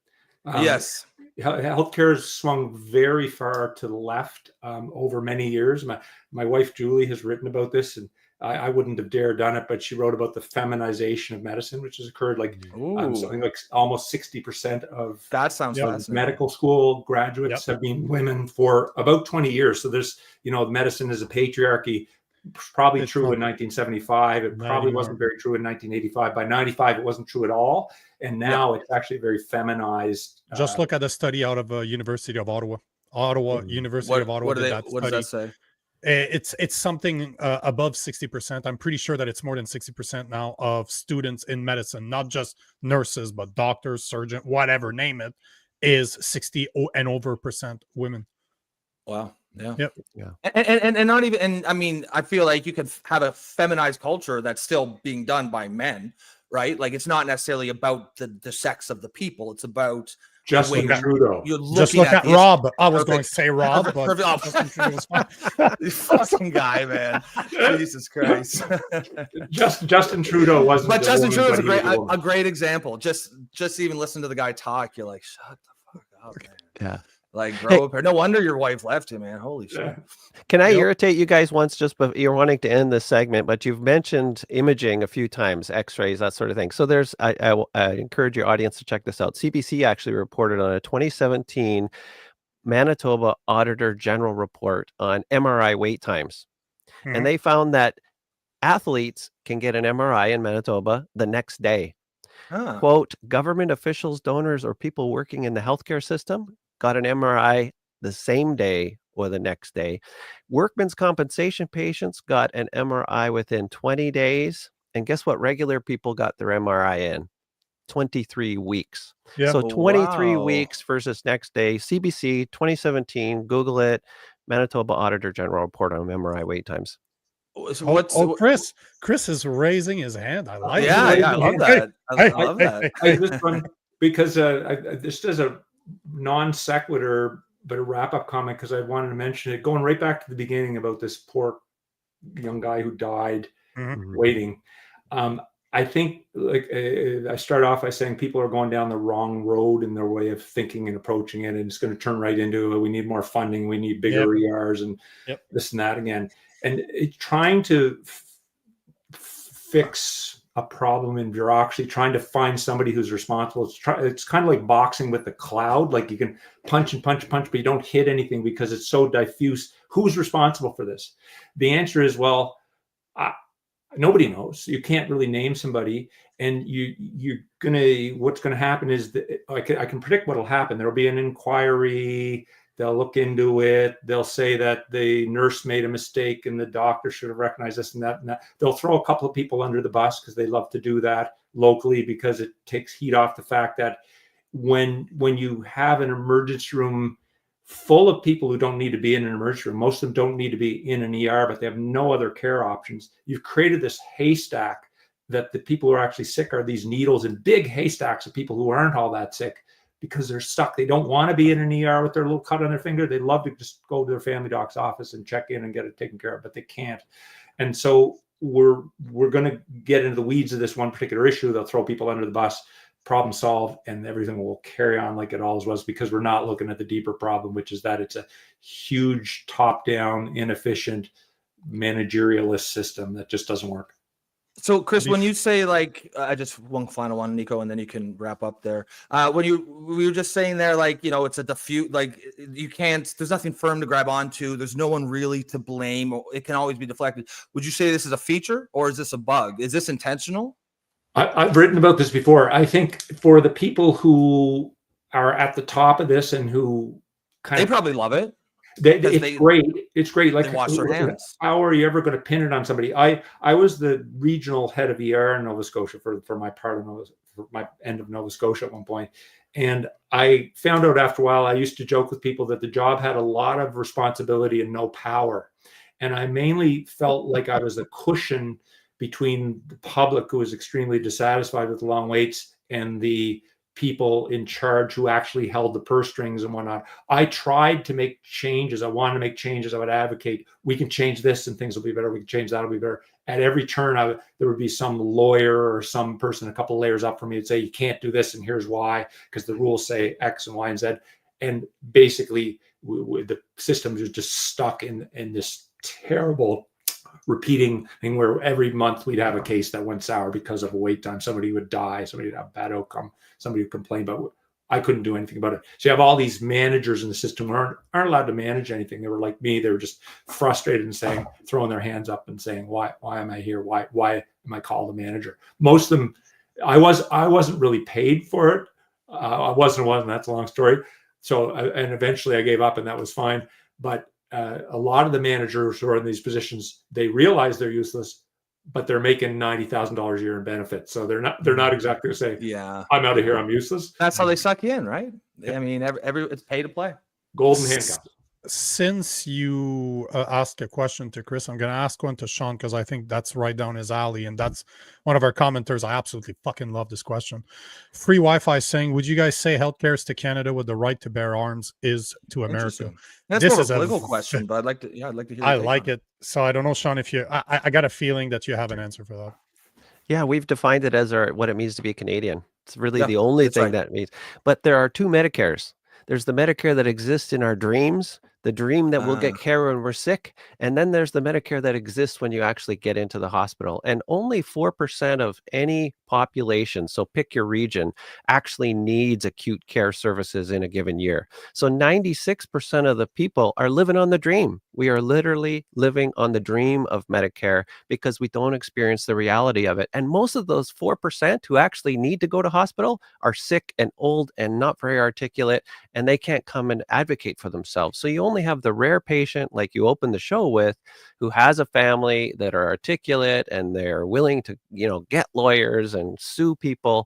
Yes. Healthcare has swung very far to the left over many years. My wife Julie has written about this, and I wouldn't have dared done it, but she wrote about the feminization of medicine, which has occurred like something like almost 60% of that sounds medical school graduates have been women for about 20 years. So there's, medicine is a patriarchy. probably It's true not in 1975. It not probably anymore. wasn't very true in 1985. By 95, it wasn't true at all. And now it's actually very feminized. Just look at the study out of University of Ottawa. University of Ottawa did that what study. does that say? It's something above 60%. I'm pretty sure that it's more than 60% now of students in medicine, not just nurses, but doctors, surgeon, whatever, name it, is 60 and over percent women. Wow. Yeah. Yep. Yeah. And not even, and I mean, I feel like you could have a feminized culture that's still being done by men, right? Like it's not necessarily about the sex of the people. It's about Just look at Trudeau. Just look at Rob. I was going to say Rob, but you fucking guy, man. Jesus Christ. Justin Trudeau wasn't. But Justin Trudeau is Trudeau's a great example. Just even listen to the guy talk. You're like, shut the fuck up, man. Yeah. Like, grow up here. No wonder your wife left you, man. Holy shit. Can I irritate you guys once, just but you're wanting to end this segment, but you've mentioned imaging a few times, x-rays, that sort of thing. So there's, I encourage your audience to check this out. CBC actually reported on a 2017 Manitoba Auditor General report on MRI wait times. And they found that athletes can get an MRI in Manitoba the next day. Quote, government officials, donors, or people working in the healthcare system got an MRI the same day or the next day. Workmen's compensation patients got an MRI within 20 days. And guess what? Regular people got their MRI in 23 weeks. Yep. So 23 weeks versus next day. CBC 2017, Google it, Manitoba Auditor General report on MRI wait times. So Chris is raising his hand. I like it. I love that. I love that. This one, because this is a non sequitur, but a wrap up comment, because I wanted to mention it, going right back to the beginning about this poor young guy who died waiting. I think, like, I start off by saying people are going down the wrong road in their way of thinking and approaching it, and it's going to turn right into we need more funding, we need bigger ERs, and this and that again. And trying to fix a problem in bureaucracy, trying to find somebody who's responsible. It's kind of like boxing with the cloud. Like you can punch and punch, but you don't hit anything because it's so diffuse. Who's responsible for this? The answer is, well, nobody knows. You can't really name somebody. And what's going to happen is that I can predict what will happen. There'll be an inquiry. They'll look into it. They'll say that the nurse made a mistake and the doctor should have recognized this and that and that. They'll throw a couple of people under the bus because they love to do that locally, because it takes heat off the fact that when you have an emergency room full of people who don't need to be in an emergency room, most of them don't need to be in an ER, but they have no other care options. You've created this haystack that the people who are actually sick are these needles in big haystacks of people who aren't all that sick, because they're stuck. They don't want to be in an ER with their little cut on their finger. They love to just go to their family doc's office and check in and get it taken care of, but they can't. And so we're going to get into the weeds of this one particular issue. They'll throw people under the bus, problem solved, and everything will carry on like it always was, because we're not looking at the deeper problem, which is that it's a huge top-down, inefficient, managerialist system that just doesn't work. So, Chris, when you say, like, I just one final one, Nico, and then you can wrap up there. We were just saying there, like, it's a diffuse, like, you can't, there's nothing firm to grab onto. There's no one really to blame. Or it can always be deflected. Would you say this is a feature or is this a bug? Is this intentional? I've written about this before. I think for the people who are at the top of this and who they probably love it. Great. It's great. Like, they wash their hands. How are you ever going to pin it on somebody? I was the regional head of ER in Nova Scotia for my part of my end of Nova Scotia at one point. And I found out after a while, I used to joke with people that the job had a lot of responsibility and no power. And I mainly felt like I was a cushion between the public, who was extremely dissatisfied with the long waits, and the people in charge who actually held the purse strings and whatnot. I tried to make changes. I wanted to make changes. I would advocate, we can change this and things will be better. We can change that, will be better. At every turn, there would be some lawyer or some person a couple of layers up from me and say, you can't do this and here's why, because the rules say X and Y and Z. And basically, the system was just stuck in this terrible repeating thing where every month we'd have a case that went sour because of a wait time. Somebody would die, somebody would have a bad outcome, somebody would complain. But I couldn't do anything about it. So you have all these managers in the system who aren't allowed to manage anything. They were like me. They were just frustrated and saying, throwing their hands up and saying, why am I here? Why am I called a manager? Most of them, I wasn't really paid for it. I wasn't. That's a long story. So, and eventually I gave up, and that was fine. But a lot of the managers who are in these positions, they realize they're useless, but they're making $90,000 a year in benefits. So they're not exactly going to say, yeah, I'm out of here, I'm useless. That's how they suck you in, right? I mean, every it's pay to play. Golden handcuff. Since you asked a question to Chris, I'm going to ask one to Shawn, because I think that's right down his alley. And that's one of our commenters. I absolutely fucking love this question. Free Wi-Fi saying, would you guys say healthcare is to Canada what the right to bear arms is to America? That's more of a political question, but I'd like to hear. I like it. So I don't know, Shawn, if you, I got a feeling that you have an answer for that. Yeah, we've defined it as what it means to be Canadian. It's really the only thing that means. But there are two Medicares. There's the Medicare that exists in our dreams, the dream that we'll get care when we're sick. And then there's the Medicare that exists when you actually get into the hospital. And only 4% of any population, so pick your region, actually needs acute care services in a given year. So 96% of the people are living on the dream. We are literally living on the dream of Medicare because we don't experience the reality of it. And most of those 4% who actually need to go to hospital are sick and old and not very articulate, and they can't come and advocate for themselves. So you only have the rare patient, like you opened the show with, who has a family that are articulate and they're willing to, get lawyers and sue people.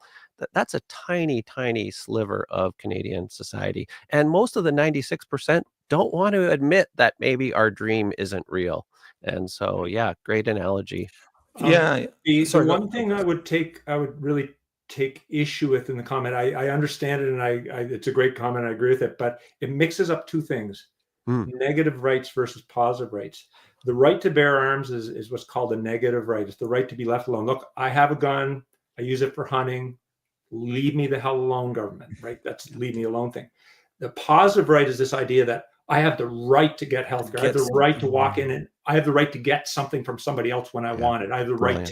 That's a tiny, tiny sliver of Canadian society. And most of the 96% don't want to admit that maybe our dream isn't real. And so, yeah, great analogy. The one thing I would really take issue with in the comment, I understand it, and it's a great comment, I agree with it, but it mixes up two things: negative rights versus positive rights. The right to bear arms is what's called a negative right. It's the right to be left alone. Look, I have a gun, I use it for hunting, leave me the hell alone, government, right? That's leave me alone thing. The positive right is this idea that I have the right to get health care. I have the right to walk in, and I have the right to get something from somebody else when I want it. I have the right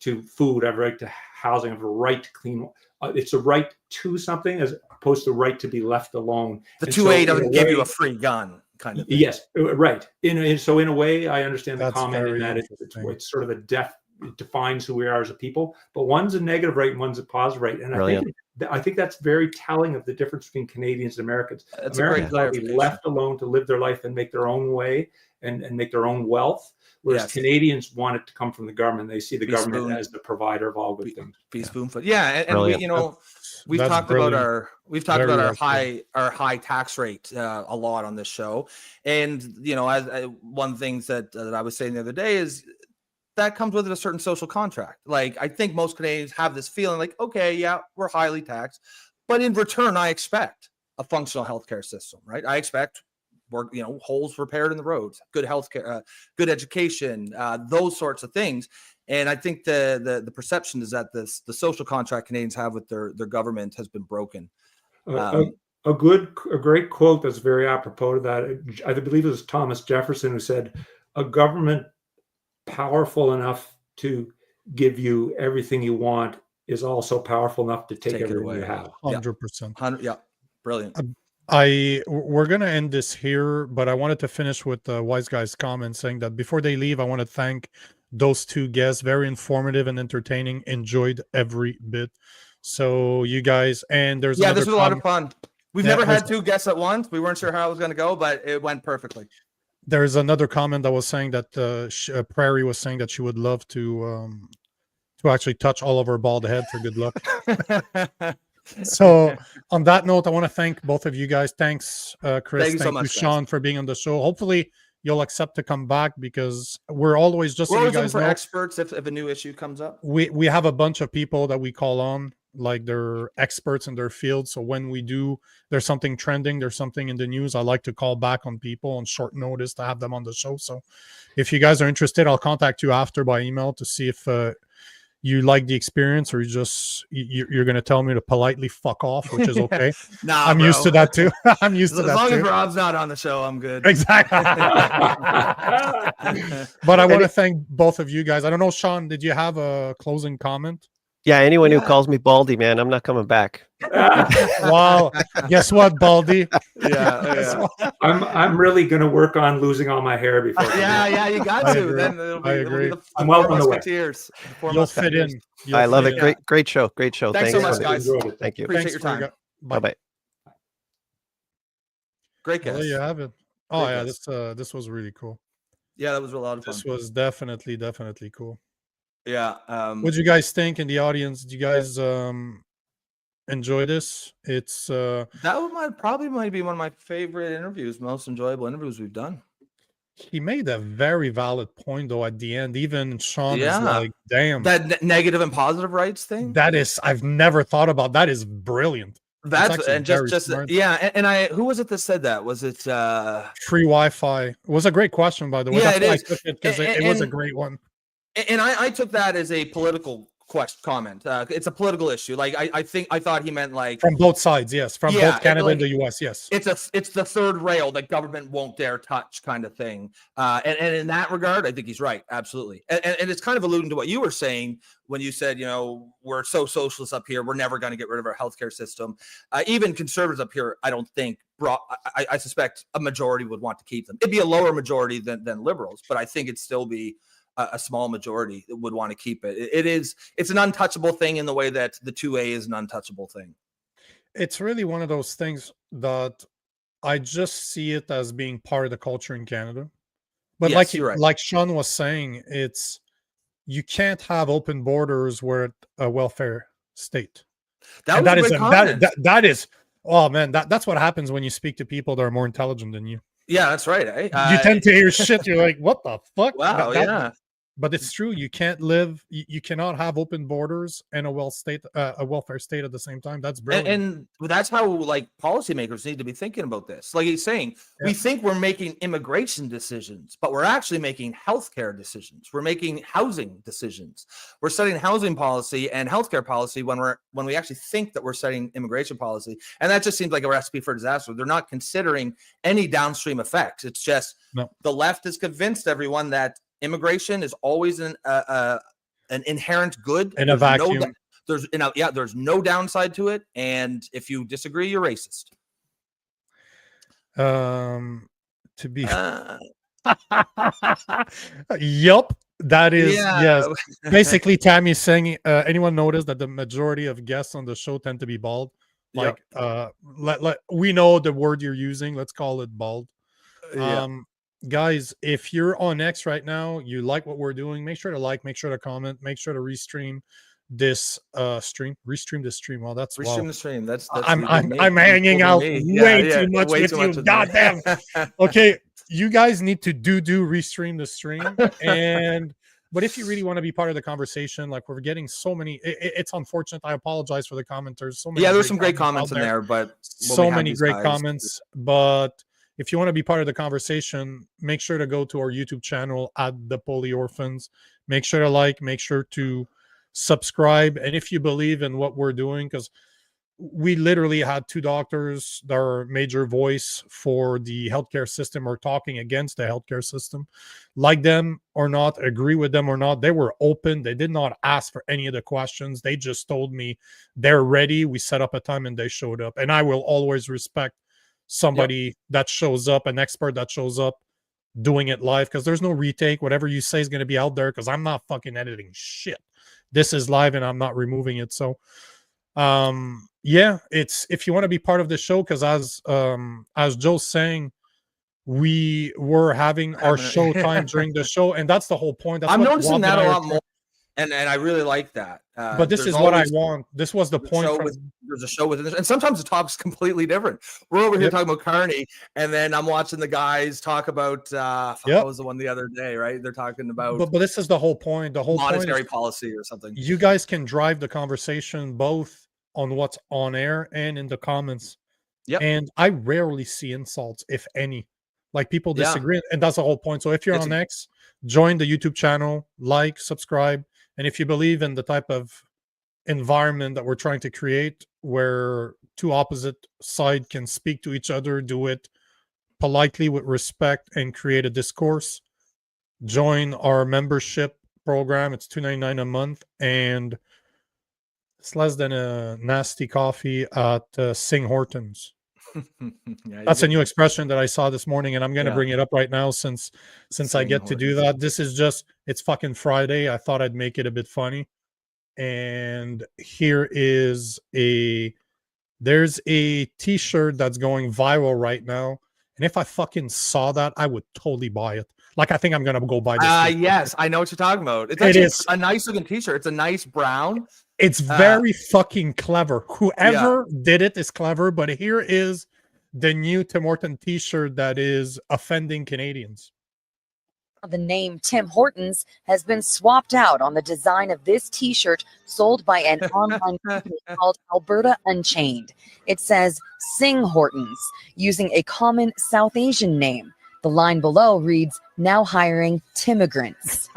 to food. I have a right to housing. I have a right to clean. It's a right to something as opposed to right to be left alone. The 2A doesn't give you a free gun, kind of thing. Yes, right. So in a way, I understand the comment in that it's sort of it defines who we are as a people. But one's a negative right and one's a positive right. And I think that's very telling of the difference between Canadians and Americans. Americans are left alone to live their life and make their own way and make their own wealth. Whereas Canadians want it to come from the government. They see the government as the provider of all good things. Spoonful. Yeah, and we've talked about our high tax rate a lot on this show. And as one thing that I was saying the other day is that comes with a certain social contract. Like, I think most Canadians have this feeling like, okay, yeah, we're highly taxed, but in return, I expect a functional healthcare system, right? I expect holes repaired in the roads, good healthcare, good education, those sorts of things. And I think the perception is that the social contract Canadians have with their government has been broken. A great quote that's very apropos to that. I believe it was Thomas Jefferson who said, "A government powerful enough to give you everything you want is also powerful enough to take everything you have." 100%. Yeah, brilliant. We're going to end this here, but I wanted to finish with the Wise Guy's comment saying that before they leave, I want to thank those two guests. Very informative and entertaining. Enjoyed every bit. So you guys, and there's this was a lot of fun. We've never had two guests at once. We weren't sure how it was going to go, but it went perfectly. There's another comment that was saying that Prairie was saying that she would love to actually touch all of her bald head for good luck. So on that note, I want to thank both of you guys. Thanks, Chris. Thank you so much, Shawn, for being on the show. Hopefully you'll accept to come back, because we're always just so you guys know, experts if a new issue comes up. We have a bunch of people that we call on, like they're experts in their field. So when there's something trending, there's something in the news, I like to call back on people on short notice to have them on the show. So if you guys are interested, I'll contact you after by email to see if you like the experience, or you're going to tell me to politely fuck off, which is okay. I'm used to that too. I'm used to that too. As long as Rob's not on the show, I'm good. Exactly. But I want to thank both of you guys. I don't know, Shawn, did you have a closing comment? Yeah, anyone who calls me Baldy, man, I'm not coming back. Wow. Guess what, Baldy? Yeah. I'm really going to work on losing all my hair before. Yeah, you got I to. agree. Then it'll be, I it'll be agree. the I'm four well on the way. musketeers. The four You'll fit musketeers. in. I love fit it. in. Great show. Great show. Thanks so much, I guys. enjoyed it. Thank you. Appreciate your Thanks time. for Bye-bye. Great guest. Well, there you have it. Oh Great yeah, guest. this was really cool. Yeah, that was a lot of fun. This was definitely cool. Yeah. What do you guys think in the audience? Do you guys enjoy this? It's that probably might be one of my favorite interviews, most enjoyable interviews we've done. he made a very valid point though at the end. Even Shawn is like, damn. That negative and positive rights thing. That is, I've never thought about. That is brilliant. That's and just smart. yeah. And I, who was it that said that? Was it free Wi-Fi? It was a great question, by the way. Yeah, That's it why is. I took it, because it was a great one. And I took that as a political comment. It's a political issue. Like I thought he meant like from both sides, yes. From both Canada and the US, yes. It's the third rail that government won't dare touch, kind of thing. And in that regard, I think he's right, absolutely. And it's kind of alluding to what you were saying when you said, we're so socialist up here, we're never going to get rid of our healthcare system. Even conservatives up here, I don't think. I suspect a majority would want to keep them. It'd be a lower majority than liberals, but I think it'd still be a small majority that would want to keep it. It's an untouchable thing in the way that the 2A is an untouchable thing. It's really one of those things that I just see it as being part of the culture in Canada. But yes, like Shawn was saying, you can't have open borders where a welfare state. That is oh man, that's what happens when you speak to people that are more intelligent than you. Yeah, that's right. Eh? You tend to hear shit. You're like, what the fuck? Wow, yeah. But it's true. You can't live. You cannot have open borders and a welfare state at the same time. That's brilliant. And that's how policymakers need to be thinking about this. Like he's saying, we think we're making immigration decisions, but we're actually making healthcare decisions. We're making housing decisions. We're setting housing policy and healthcare policy when we actually think that we're setting immigration policy. And that just seems like a recipe for disaster. They're not considering any downstream effects. It's just the left has convinced everyone that immigration is always an inherent good in a vacuum. There's no downside to it, and if you disagree, you're racist. To be yup, that is yes. Basically, Tammy's saying anyone notice that the majority of guests on the show tend to be bald? Like we know the word you're using, let's call it bald. Guys, if you're on X right now, you like what we're doing, make sure to like, make sure to comment, make sure to restream this restream this stream. Well, that's restream the stream. That's I'm hanging out way too much with you. Goddamn. Okay, you guys need to do restream the stream. But if you really want to be part of the conversation, like we're getting so many, it's unfortunate. I apologize for the commenters. So many there's some great comments in there, but so many great comments. But if you want to be part of the conversation, make sure to go to our YouTube channel at the Poli Orphans. Make sure to like, make sure to subscribe. And if you believe in what we're doing, because we literally had two doctors that are major voice for the healthcare system or talking against the healthcare system. Like them or not, agree with them or not, they were open. They did not ask for any of the questions. They just told me they're ready. We set up a time and they showed up. And I will always respect somebody that shows up, an expert that shows up doing it live, because there's no retake. Whatever you say is going to be out there, because I'm not fucking editing shit. This is live and I'm not removing it. So it's, if you want to be part of the show, because as Joe's saying, we were having our show time during the show, and that's the whole point. That's I'm noticing that a lot more. And I really like that. But this is what I want. This was the point. There's a show with it, and sometimes the topic's completely different. We're over here talking about Carney, and then I'm watching the guys talk about. What was the one the other day? Right? They're talking about. But this is the whole point. The whole monetary point policy or something. You guys can drive the conversation both on what's on air and in the comments. Yeah. And I rarely see insults, if any. Like people disagree, and that's the whole point. So if you're on X, join the YouTube channel, like, subscribe. And if you believe in the type of environment that we're trying to create, where two opposite sides can speak to each other, do it politely with respect, and create a discourse, join our membership program. It's $2.99 a month, and It's less than a nasty coffee at Singh Hortons. Yeah, That's a new expression that I saw this morning, and I'm going to Yeah. bring it up right now since I Singh get to do Hortons. that. This is just, it's fucking Friday. I thought I'd make it a bit funny. And here is there's a t-shirt that's going viral right now. And if I fucking saw that, I would totally buy it. Like, I think I'm going to go buy this. Yes, I know what you're talking about. It's It actually is. a nice looking t-shirt. It's a nice brown. It's very fucking clever. Whoever did it is clever, but here is the new Tim Hortons t-shirt that is offending Canadians. The name Tim Hortons has been swapped out on the design of this t-shirt sold by an online company called Alberta Unchained. It says Singh Hortons, using a common South Asian name. The line below reads, now hiring Timmigrants.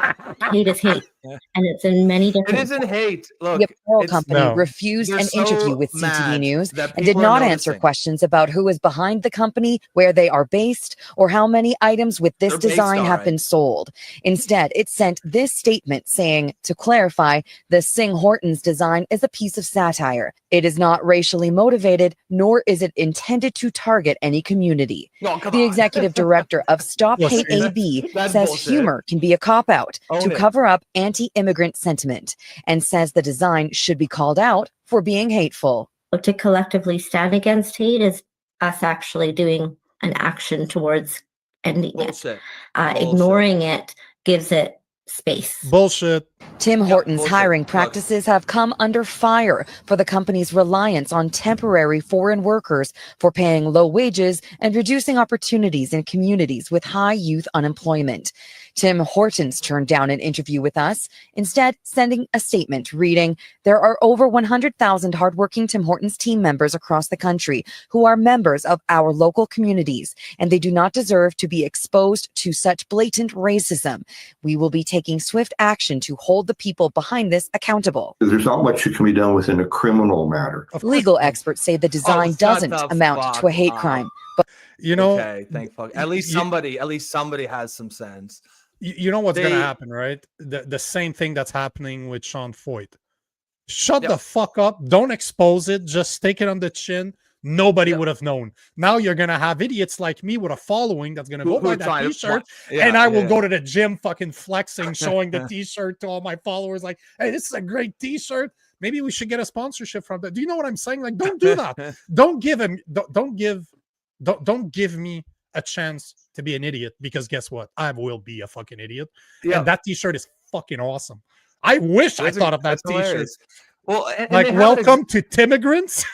Hate is hate. And it's in many different... It isn't hate. Look, the apparel company refused an interview with CTV News and did not answer questions about who is behind the company, where they are based, or how many items with this design have been sold. Instead, it sent this statement saying, to clarify, the Singh Hortons design is a piece of satire. It is not racially motivated, nor is it intended to target any community. The executive director of Stop Hate AB says humor can be a cop-out to cover up anti-immigrant sentiment, and says the design should be called out for being hateful. To collectively stand against hate is us actually doing an action towards ending it. Ignoring it gives it space. Bullshit. Tim Hortons' hiring practices have come under fire for the company's reliance on temporary foreign workers for paying low wages and reducing opportunities in communities with high youth unemployment. Tim Hortons turned down an interview with us, instead sending a statement reading, there are over 100,000 hardworking Tim Hortons team members across the country who are members of our local communities, and they do not deserve to be exposed to such blatant racism. We will be taking swift action to hold the people behind this accountable. There's not much that can be done within a criminal matter. Legal experts say the design doesn't amount to a hate crime. But you know, thank fuck. At least somebody has some sense. You know what's going to happen, right? The same thing that's happening with Shawn Foyt. Shut the fuck up. Don't expose it. Just take it on the chin. Nobody would have known. Now you're going to have idiots like me with a following that's going to go buy that t-shirt. And I will go to the gym fucking flexing, showing the t-shirt to all my followers. Like, hey, this is a great t-shirt. Maybe we should get a sponsorship from that. Do you know what I'm saying? Like, don't do that. Don't give me a chance to be an idiot, because guess what? I will be a fucking idiot. And that t-shirt is fucking awesome. I wish I thought of that t-shirt. Well, like, welcome to Timmigrants.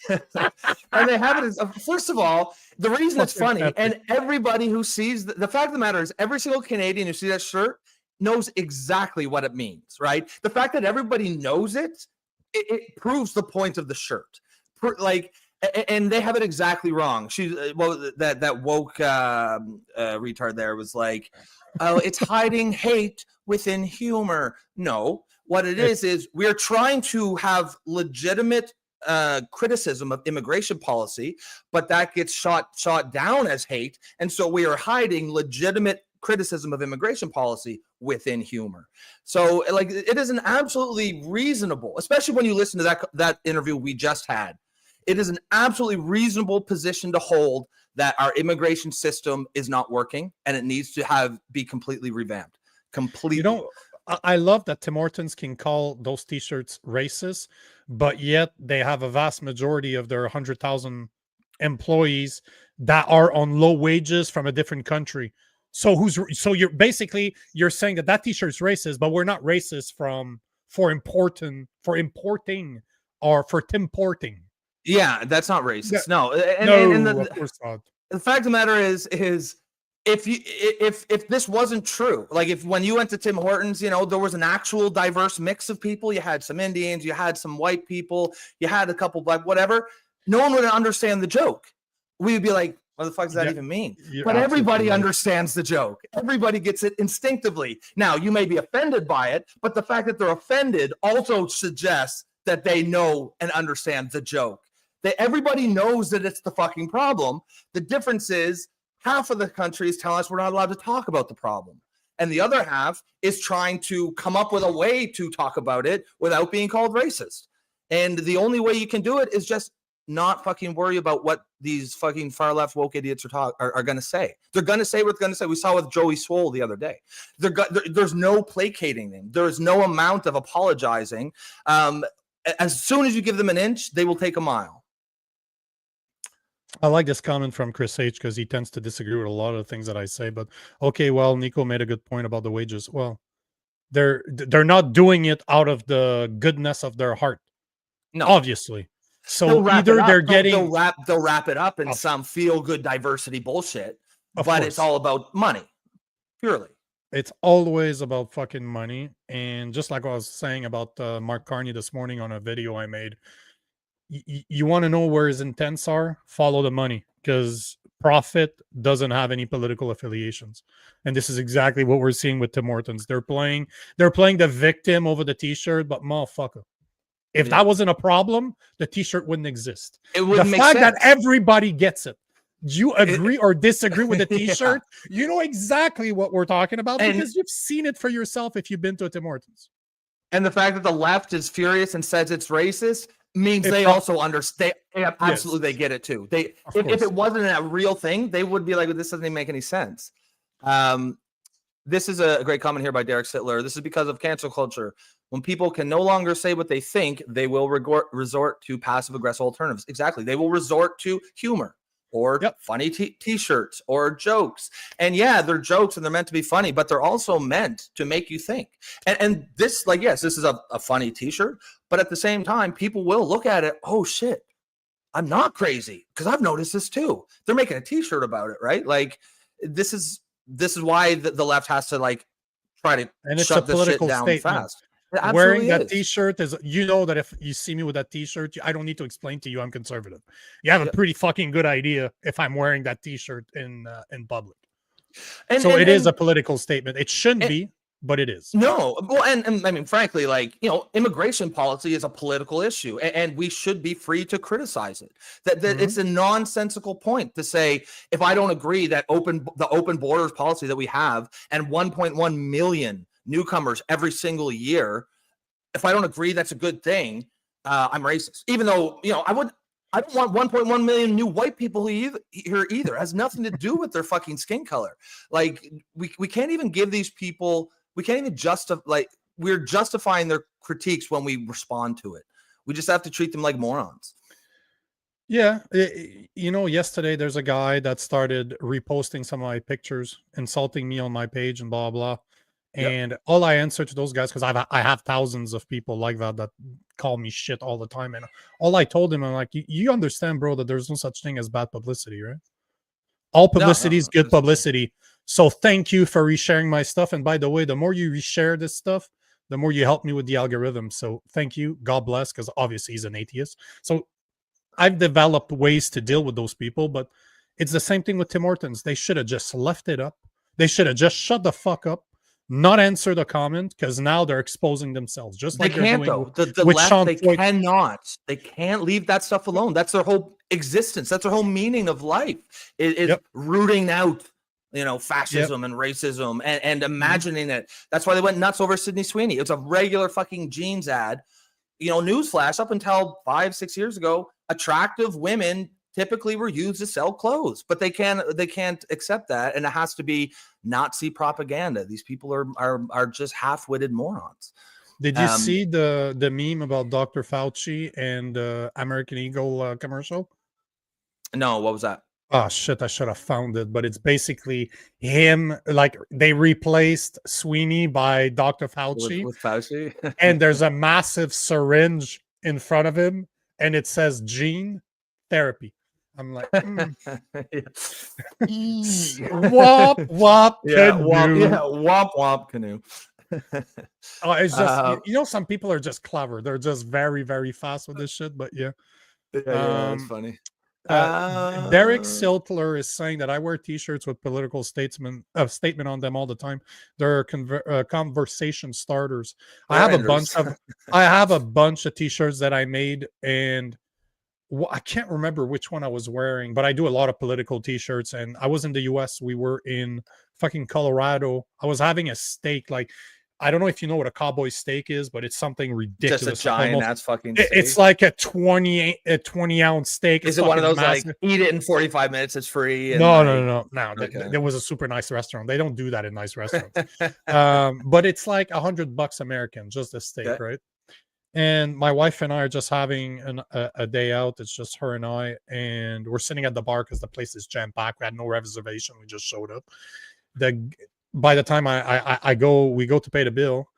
And they have it as, first of all, the reason it's funny, and everybody who sees the fact of the matter is, every single Canadian who sees that shirt knows exactly what it means, right? The fact that everybody knows it proves the point of the shirt. And they have it exactly wrong. She's that woke retard there was like, oh, it's hiding hate within humor. No, what it is we're trying to have legitimate criticism of immigration policy, but that gets shot down as hate, and so we are hiding legitimate criticism of immigration policy within humor. So, like, it is an absolutely reasonable, especially when you listen to that interview we just had. It is an absolutely reasonable position to hold that our immigration system is not working and it needs to be completely revamped. Completely. You know, I love that Tim Hortons can call those t-shirts racist, but yet they have a vast majority of their 100,000 employees that are on low wages from a different country. So you're saying that t-shirt's racist, but we're not racist for importing or for Timporting. Yeah, that's not racist. No, of course not. The fact of the matter is if this wasn't true, like if when you went to Tim Hortons, you know, there was an actual diverse mix of people. You had some Indians, you had some white people, you had a couple black, whatever. No one would understand the joke. We would be like, what the fuck does that even mean? But everybody understands the joke. Everybody gets it instinctively. Now, you may be offended by it, but the fact that they're offended also suggests that they know and understand the joke. Everybody knows that it's the fucking problem. The difference is half of the country is telling us we're not allowed to talk about the problem. And the other half is trying to come up with a way to talk about it without being called racist. And the only way you can do it is just not fucking worry about what these fucking far left woke idiots are going to say. They're going to say what they're going to say. We saw with Joey Swoll the other day. There's no placating them. There's no amount of apologizing. As soon as you give them an inch, they will take a mile. I like this comment from Chris H because he tends to disagree with a lot of the things that I say. But okay, well, Nico made a good point about the wages. Well, they're not doing it out of the goodness of their heart. No, obviously. So either they're getting they'll wrap it up in some feel good diversity bullshit, but it's all about money, purely. It's always about fucking money. And just like I was saying about Mark Carney this morning on a video I made, you want to know where his intents are? Follow the money, because profit doesn't have any political affiliations. And this is exactly what we're seeing with Tim Hortons. They're playing the victim over the t-shirt, but motherfucker, if that wasn't a problem, the t-shirt wouldn't exist. It wouldn't make fact sense. that everybody gets it. Do you agree or disagree with the t-shirt? You know exactly what we're talking about because you've seen it for yourself if you've been to a Tim Hortons. And the fact that the left is furious and says it's racist means they also understand. Absolutely, they get it too. If it wasn't a real thing, they would be like, well, this doesn't even make any sense. This is a great comment here by Derek Sittler. This is because of cancel culture. When people can no longer say what they think, they will resort to passive-aggressive alternatives. Exactly. They will resort to humor or funny t-shirts or jokes. And yeah, they're jokes and they're meant to be funny, but they're also meant to make you think. And this, like, yes, this is a funny t-shirt, but at the same time, people will look at it, oh shit, I'm not crazy, because I've noticed this too. They're making a t-shirt about it, right? Like, this is why the left has to like try to shut this shit down fast. Wearing that t-shirt is, you know, that if you see me with that t-shirt, I don't need to explain to you I'm conservative. You have a pretty fucking good idea if I'm wearing that t-shirt in public. So it is a political statement. It shouldn't be, but it is. No, well, and I mean, frankly, like, you know, immigration policy is a political issue, and we should be free to criticize it. That it's a nonsensical point to say, if I don't agree that the open borders policy that we have and 1.1 million newcomers every single year, if I don't agree that's a good thing, I'm racist. Even though, you know, I don't want 1.1 million new white people here either. It has nothing to do with their fucking skin color. Like, we can't even give these people, we can't even justify, like, we're justifying their critiques when we respond to it. We just have to treat them like morons. Yeah, you know, yesterday there's a guy that started reposting some of my pictures, insulting me on my page and blah blah. And all I answer to those guys, because I have thousands of people like that call me shit all the time, and all I told him, I'm like, you understand, bro, that there's no such thing as bad publicity, right? All publicity is good publicity. So thank you for resharing my stuff. And by the way, the more you reshare this stuff, the more you help me with the algorithm. So thank you. God bless, because obviously he's an atheist. So I've developed ways to deal with those people, but it's the same thing with Tim Hortons. They should have just left it up. They should have just shut the fuck up, not answer the comment, because now they're exposing themselves. Just like they can't, though. The left, Shawn, they cannot. They can't leave that stuff alone. That's their whole existence. That's their whole meaning of life. Is rooting out, you know, fascism and racism and imagining it. That's why they went nuts over Sydney Sweeney. It's a regular fucking jeans ad. You know, newsflash, up until 5-6 years ago, attractive women typically were used to sell clothes, but they can't accept that, and it has to be Nazi propaganda. These people are just half-witted morons. Did you see the meme about Dr. Fauci and American Eagle commercial? No, what was that? Oh shit, I should have found it, but it's basically him, like they replaced Sweeney by Dr. Fauci. With Fauci? And there's a massive syringe in front of him, and it says gene therapy. I'm like, womp womp canoe. Womp womp canoe. It's just, you know, some people are just clever. They're just very, very fast with this shit. But it's funny. Derek Siltler is saying that I wear t-shirts with political statement on them all the time. They're conversation starters. I have a bunch of t-shirts that I made, and I can't remember which one I was wearing, but I do a lot of political t-shirts. And I was in the US. We were in fucking Colorado. I was having a steak. Like, I don't know if you know what a cowboy steak is, but it's something ridiculous. Just a giant ass fucking steak. It's like a 20-ounce steak. Is it one of those massive, like eat it in 45 minutes, it's free? And no. Okay. There was a super nice restaurant. They don't do that in nice restaurants. But it's like $100 American, just a steak, right? And my wife and I are just having a day out. It's just her and I, and we're sitting at the bar because the place is jam packed. We had no reservation. We just showed up. By the time we go to pay the bill,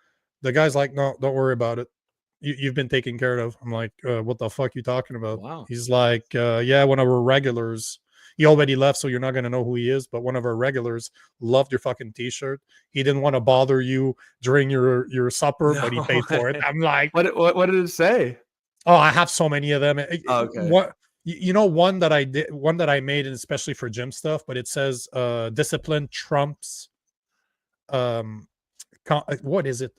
the guy's like, "No, don't worry about it. You've been taken care of." I'm like, "What the fuck you talking about?" Wow. He's like, "Yeah, one of our regulars. He already left, so you're not gonna know who he is. But one of our regulars loved your fucking T-shirt. He didn't want to bother you during your supper, but he paid for it." I'm like, "What did it say?" Oh, I have so many of them. Okay. What one that I did, one that I made, and especially for gym stuff. But it says, "Discipline trumps." What is it?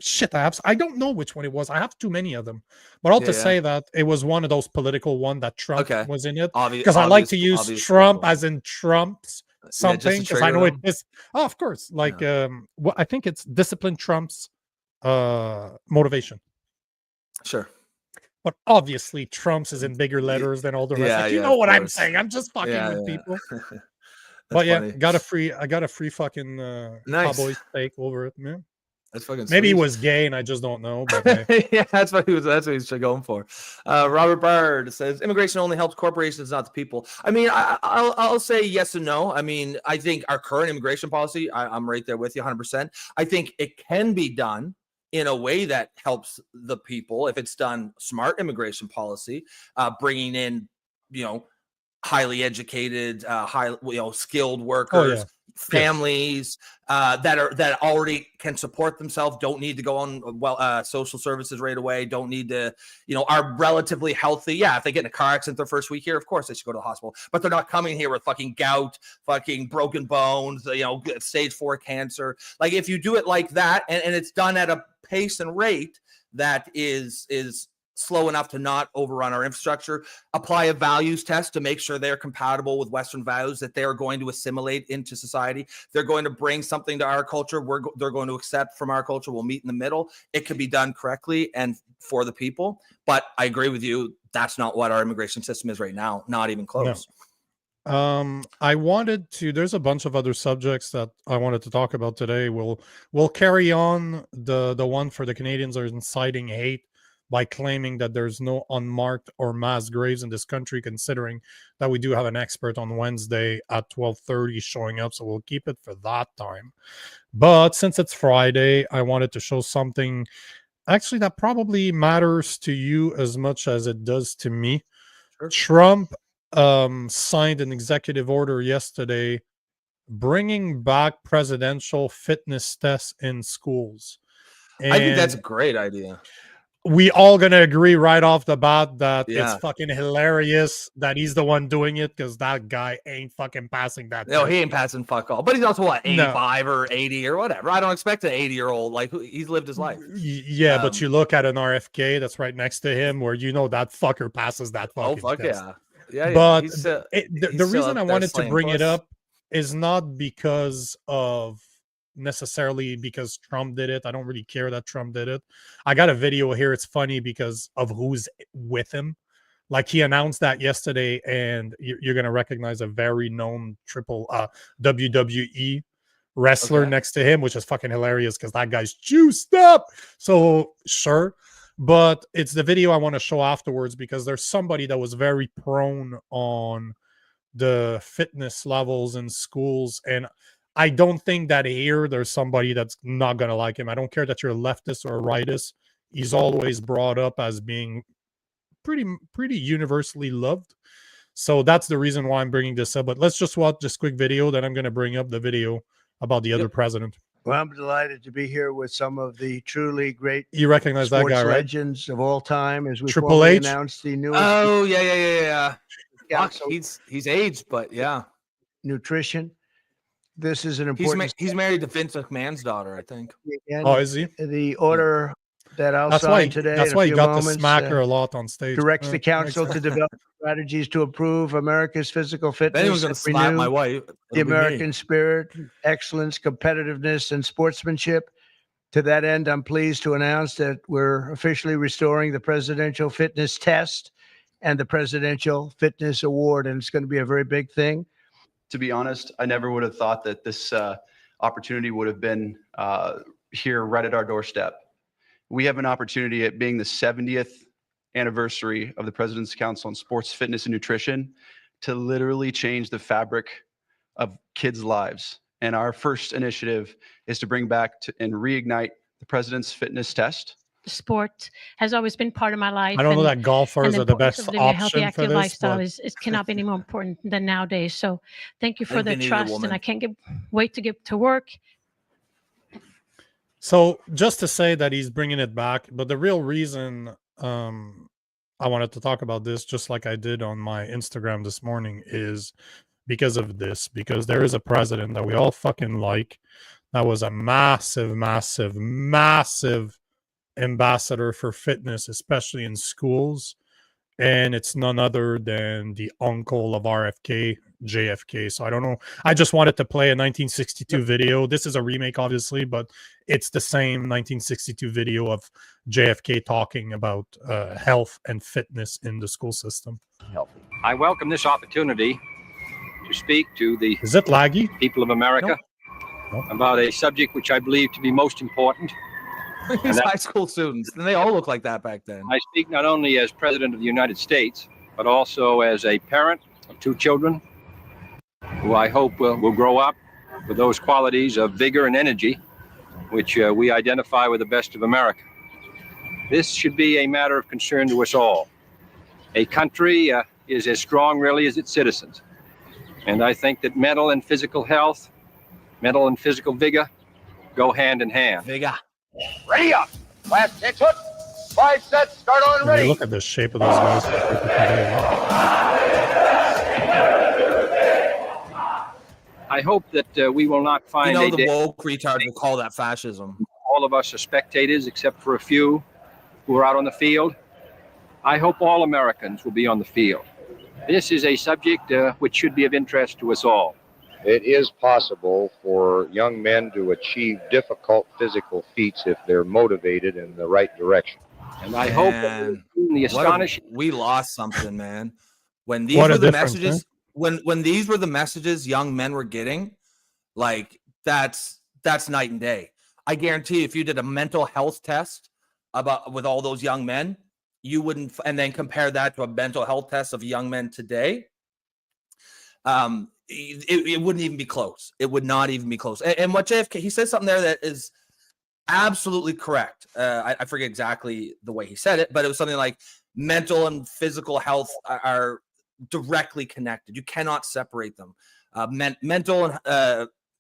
Shit, I don't know which one it was. I have too many of them. But I'll just say that it was one of those political one that Trump was in it. Because I like to use Trump as in Trump's something. Because I know it is. Oh, of course. Like I think it's discipline trumps motivation. Sure. But obviously Trump's is in bigger letters than all the rest. Like, you know what I'm saying? I'm just fucking with people. But yeah, I got a free fucking nice. Cowboy steak over it, man. That's fucking sweet. Maybe he was gay and I just don't know. But yeah, that's what he's going for. Robert Bard says immigration only helps corporations, not the people. I mean, I'll say yes and no. I mean, I think our current immigration policy, I'm right there with you 100%. I think it can be done in a way that helps the people if it's done smart immigration policy, bringing in, highly educated, skilled workers, families that already can support themselves, don't need to go on social services right away, don't need to, are relatively healthy. Yeah, if they get in a car accident their first week here, of course they should go to the hospital, but they're not coming here with fucking gout, fucking broken bones, stage 4 cancer. Like if you do it like that and it's done at a pace and rate that is slow enough to not overrun our infrastructure, apply a values test to make sure they're compatible with Western values, that they're going to assimilate into society. They're going to bring something to our culture. They're going to accept from our culture. We'll meet in the middle. It can be done correctly and for the people. But I agree with you. That's not what our immigration system is right now. Not even close. No. I wanted to, there's a bunch of other subjects that I wanted to talk about today. We'll carry on the one for the Canadians are inciting hate by claiming that there's no unmarked or mass graves in this country, considering that we do have an expert on Wednesday at 12:30 showing up, so we'll keep it for that time. But since it's Friday, I wanted to show something actually that probably matters to you as much as it does to me. Sure. Trump signed an executive order yesterday bringing back presidential fitness tests in schools. And I think that's a great idea. We all gonna agree right off the bat that it's fucking hilarious that he's the one doing it, because that guy ain't fucking passing that. No, he ain't passing fuck all. But he's also 85 or 80 or whatever. I don't expect an 80-year-old, like, he's lived his life. Yeah, but you look at an RFK that's right next to him, where that fucker passes that fucking test. Yeah. But the reason I wanted to bring it up is not because of necessarily because Trump did it. I don't really care that Trump did it. I got a video here. It's funny because of who's with him. Like, he announced that yesterday, and you're going to recognize a very known triple WWE wrestler next to him, which is fucking hilarious because that guy's juiced up. So sure. But it's the video I want to show afterwards, because there's somebody that was very prone on the fitness levels in schools, and I don't think that here there's somebody that's not going to like him. I don't care that you're a leftist or a rightist. He's always brought up as being pretty universally loved. So that's the reason why I'm bringing this up. But let's just watch this quick video. Then I'm going to bring up the video about the other president. Well, I'm delighted to be here with some of the truly great. You recognize that guy, right? Legends of all time, as we Triple H announced the newest. Oh yeah. Fuck, so he's aged, but yeah. Nutrition. This is an important. He's married to Vince McMahon's daughter, I think. Oh, is he? The order that I'll sign today. That's why he got to smack her a lot on stage. Directs the council to develop strategies to improve America's physical fitness. Anyone's going to slap my wife. The American spirit, excellence, competitiveness, and sportsmanship. To that end, I'm pleased to announce that we're officially restoring the Presidential Fitness Test and the Presidential Fitness Award, and it's going to be a very big thing. To be honest, I never would have thought that this opportunity would have been here right at our doorstep. We have an opportunity at being the 70th anniversary of the President's Council on Sports, Fitness, and Nutrition to literally change the fabric of kids' lives. And our first initiative is to bring back and reignite the President's Fitness Test. Sport has always been part of my life. I don't know that golfers are the best of living a healthy, option for active this. lifestyle cannot be any more important than nowadays. So thank you for the trust, and I can't wait to get to work. So just to say that he's bringing it back, but the real reason I wanted to talk about this, just like I did on my Instagram this morning, is because of this, because there is a president that we all fucking like that was a massive, massive, massive ambassador for fitness, especially in schools. And it's none other than the uncle of RFK, JFK. So I don't know. I just wanted to play a 1962 video. This is a remake, obviously, but it's the same 1962 video of JFK talking about health and fitness in the school system. I welcome this opportunity to speak to the Is it laggy? people of America about a subject which I believe to be most important. These high school students, and they all look like that back then. I speak not only as President of the United States, but also as a parent of 2 children who I hope will grow up with those qualities of vigor and energy which we identify with the best of America. This should be a matter of concern to us all. A country is as strong really as its citizens. And I think that mental and physical health, mental and physical vigor go hand in hand. Vigor. Ready up. Last 10 foot. 5 sets. Start on And ready. look at the shape of those guys. I hope that we will not find You know a the day woke retards will call that fascism. all of us are spectators except for a few who are out on the field. I hope all Americans will be on the field. This is a subject which should be of interest to us all. It is possible for young men to achieve difficult physical feats if they're motivated in the right direction. And I hope that the astonishing. We lost something, man. When these were the messages, when these were the messages young men were getting, like that's night and day. I guarantee if you did a mental health test with all those young men, you wouldn't, and then compare that to a mental health test of young men today. It wouldn't even be close. It would not even be close. And what JFK, he said something there that is absolutely correct. I forget exactly the way he said it, but it was something like mental and physical health are directly connected. You cannot separate them. Mental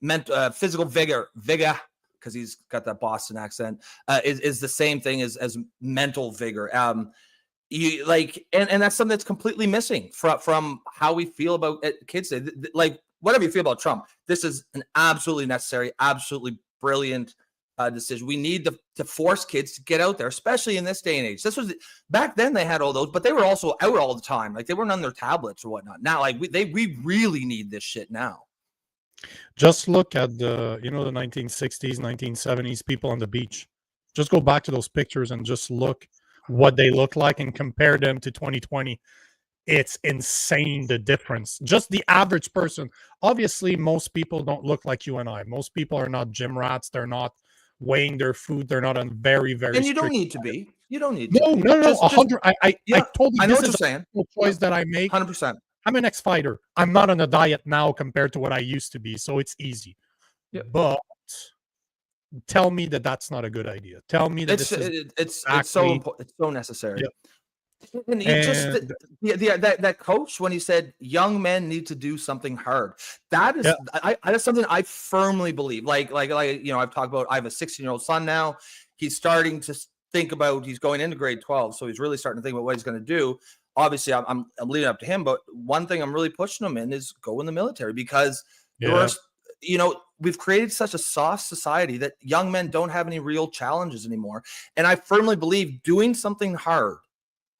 and physical vigor, because he's got that Boston accent, is the same thing as mental vigor. You like, and that's something that's completely missing from how we feel about kids. Like, whatever you feel about Trump, this is an absolutely necessary, absolutely brilliant decision. We need to force kids to get out there, especially in this day and age. This was back then; they had all those, but they were also out all the time. Like, they weren't on their tablets or whatnot. Now, like we really need this shit now. Just look at the 1960s, 1970s people on the beach. Just go back to those pictures and just look what they look like and compare them to 2020. It's insane, the difference. Just the average person. Obviously, most people don't look like you and I. Most people are not gym rats. They're not weighing their food. They're not on very, very. And you don't need to be. You don't need to. No. 100. I told you. I know this what is you're saying. a choice that I make. 100%. I'm an ex-fighter. I'm not on a diet now compared to what I used to be, so it's easy. Yeah. But tell me that that's not a good idea. Tell me that it's so important. It's so necessary. Yeah. And that coach, when he said young men need to do something hard, that is that's something I firmly believe. Like I've talked about. I have a 16-year-old son now. He's starting to think about. He's going into grade 12, so he's really starting to think about what he's going to do. Obviously, I'm leading up to him, but one thing I'm really pushing him in is go in the military, because we've created such a soft society that young men don't have any real challenges anymore. And I firmly believe doing something hard,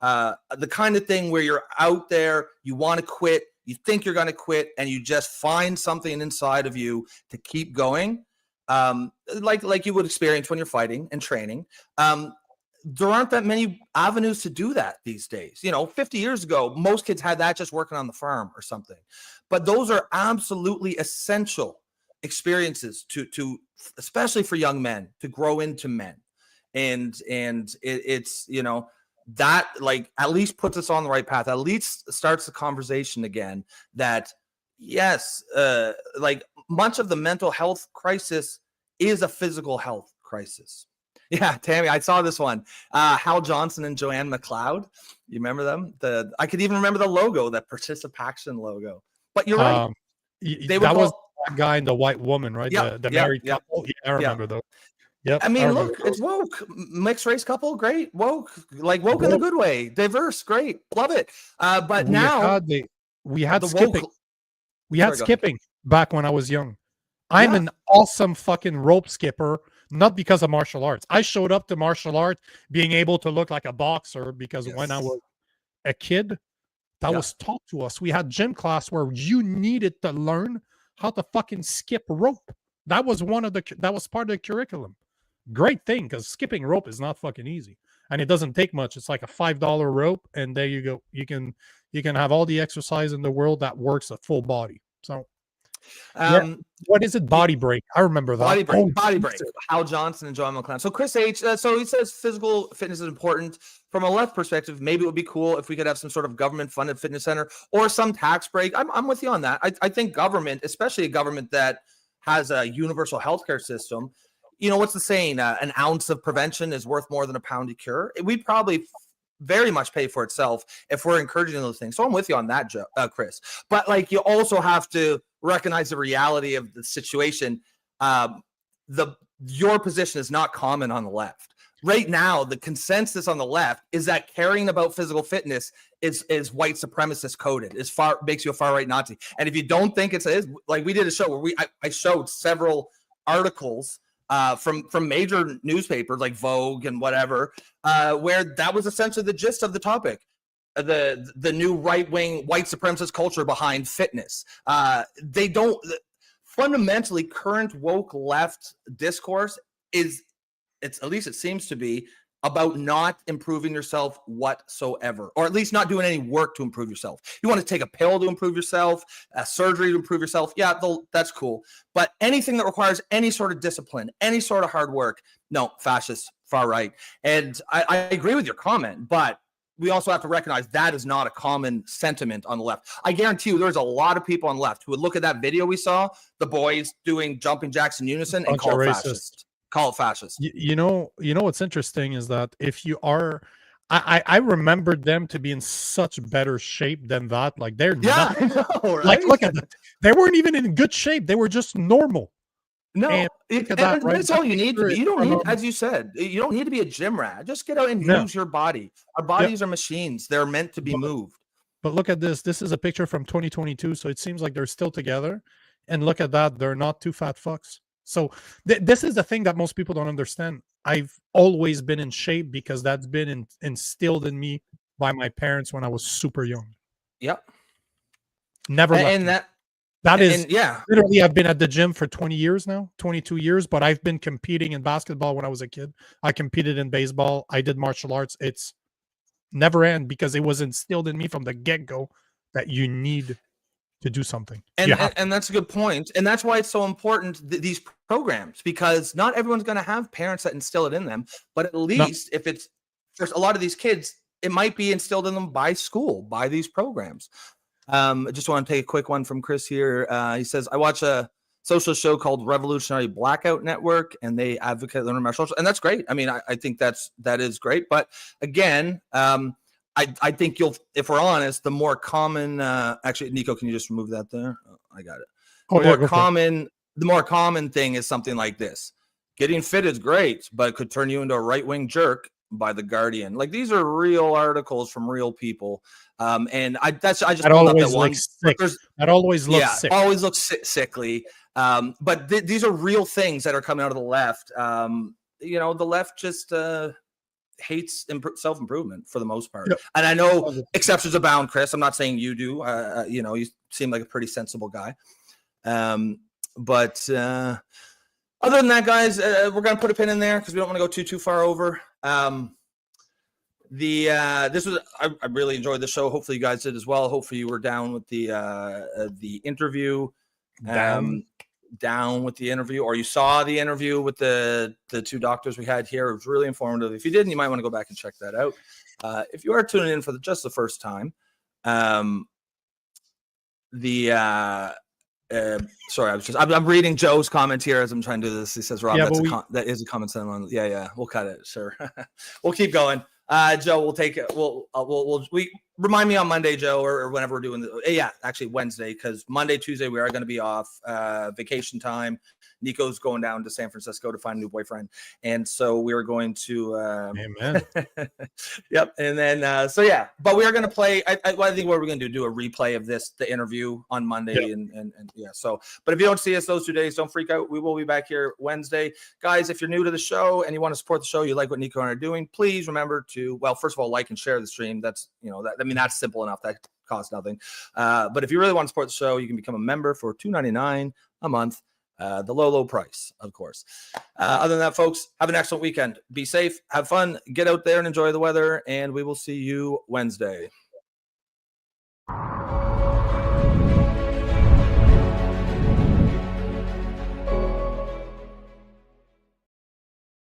the kind of thing where you're out there, you want to quit, you think you're going to quit, and you just find something inside of you to keep going. like you would experience when you're fighting and training. There aren't that many avenues to do that these days. 50 years ago, most kids had that just working on the farm or something. But those are absolutely essential experiences to especially for young men to grow into men. And it's that like at least puts us on the right path, at least starts the conversation again that yes, like much of the mental health crisis is a physical health crisis. Yeah, Tammy, I saw this one. Hal Johnson and Joanne McLeod. You remember them? I could even remember the logo, that Participation logo. But you're right. That was that guy and the white woman, right? Yep, the married couple. Yeah, I remember those. Yep. I mean, look, it's woke. Mixed race couple, great. Woke, like woke in a good way. Diverse, great. Love it. But now we had skipping. We had skipping back when I was young. I'm an awesome fucking rope skipper. Not because of martial arts. I showed up to martial arts being able to look like a boxer because when I was a kid, that was taught to us. We had gym class where you needed to learn how to fucking skip rope. That was that was part of the curriculum. Great thing, because skipping rope is not fucking easy. And it doesn't take much. It's like a $5 rope, and there you go. You can have all the exercise in the world that works a full body. So what is it? Body break. I remember that. Body break. Hal Johnson and Joanne McLeod. So Chris H. So he says physical fitness is important. From a left perspective, maybe it would be cool if we could have some sort of government-funded fitness center or some tax break. I'm with you on that. I think government, especially a government that has a universal healthcare system. What's the saying? An ounce of prevention is worth more than a pound of cure. We'd probably very much pay for itself if we're encouraging those things. So I'm with you on that, Chris. But like, you also have to recognize the reality of the situation. Your position is not common on the left. Right now, the consensus on the left is that caring about physical fitness is white supremacist coded. Makes you a far right Nazi. And if you don't think it is, like we did a show where I showed several articles from major newspapers like Vogue and whatever, where that was essentially the gist of the topic. The new right-wing white supremacist culture behind fitness. Fundamentally, current woke left discourse it's at least it seems to be about not improving yourself whatsoever, or at least not doing any work to improve yourself. You want to take a pill to improve yourself, a surgery to improve yourself. Yeah, that's cool. But anything that requires any sort of discipline, any sort of hard work, no, fascist, far right. And I agree with your comment, but we also have to recognize that is not a common sentiment on the left. I guarantee you there's a lot of people on the left who would look at that video we saw, the boys doing jumping jacks in unison, and call it fascist. Call it fascist. You know what's interesting is that if you are, I remembered them to be in such better shape than that. Like they're not, I know, right? Like look at that. They weren't even in good shape. They were just normal. No, that's all you need to be. You don't need, as you said, you don't need to be a gym rat. Just get out and use your body. Our bodies are machines. They're meant to be moved. But look at this. This is a picture from 2022. So it seems like they're still together. And look at that. They're not two fat fucks. So this is the thing that most people don't understand. I've always been in shape because that's been instilled in me by my parents when I was super young. Yep. Never left. And literally, I've been at the gym for 20 years now, 22 years, but I've been competing in basketball when I was a kid. I competed in baseball. I did martial arts. It's never end because it was instilled in me from the get-go that you need to do something. And that's a good point. And that's why it's so important, these programs, because not everyone's going to have parents that instill it in them. But at least if it's for a lot of these kids, it might be instilled in them by school, by these programs. I just want to take a quick one from Chris here. He says, I watch a social show called Revolutionary Blackout Network, and they advocate learning martial arts. And that's great. I mean, I think that is great. But again, I think if we're honest, the more common, actually, Nico, can you just remove that there? Oh, I got it. The more common thing is something like this. Getting fit is great, but it could turn you into a right-wing jerk by The Guardian. Like, these are real articles from real people. And I just pulled up that one. That always looks sick. Always looks sickly. But these are real things that are coming out of the left. The left just hates self-improvement for the most part. Yep. And I know exceptions abound, Chris. I'm not saying you do. You seem like a pretty sensible guy. But Other than that, guys, we're going to put a pin in there because we don't want to go too far over. This was I really enjoyed the show. Hopefully you guys did as well. Hopefully you were down with the interview. Down with the interview, or you saw the interview with the two doctors we had here. It was really informative. If you didn't, you might want to go back and check that out. If you are tuning in for just the first time, sorry, I'm reading Joe's comment here as I'm trying to do this. He says, Rob, that is a comment sent on. Yeah, we'll cut it. Sure. We'll keep going. Joe, we'll take it. We remind me on Monday, Joe, or whenever we're doing actually Wednesday, because Monday, Tuesday, we are going to be off vacation time. Nico's going down to San Francisco to find a new boyfriend. And so we are going to, amen. Yep. And then, but we are going to play, I think what we're going to do a replay of the interview on Monday. Yep. And so, but if you don't see us those 2 days, don't freak out. We will be back here Wednesday. Guys, if you're new to the show and you want to support the show, you like what Nico and I are doing, please remember to, first of all, like and share the stream. That's, that's simple enough. That costs nothing. But if you really want to support the show, you can become a member for $2.99 a month. The low price, of course. Other than that, folks, have an excellent weekend. Be safe, have fun, get out there and enjoy the weather, and we will see you Wednesday.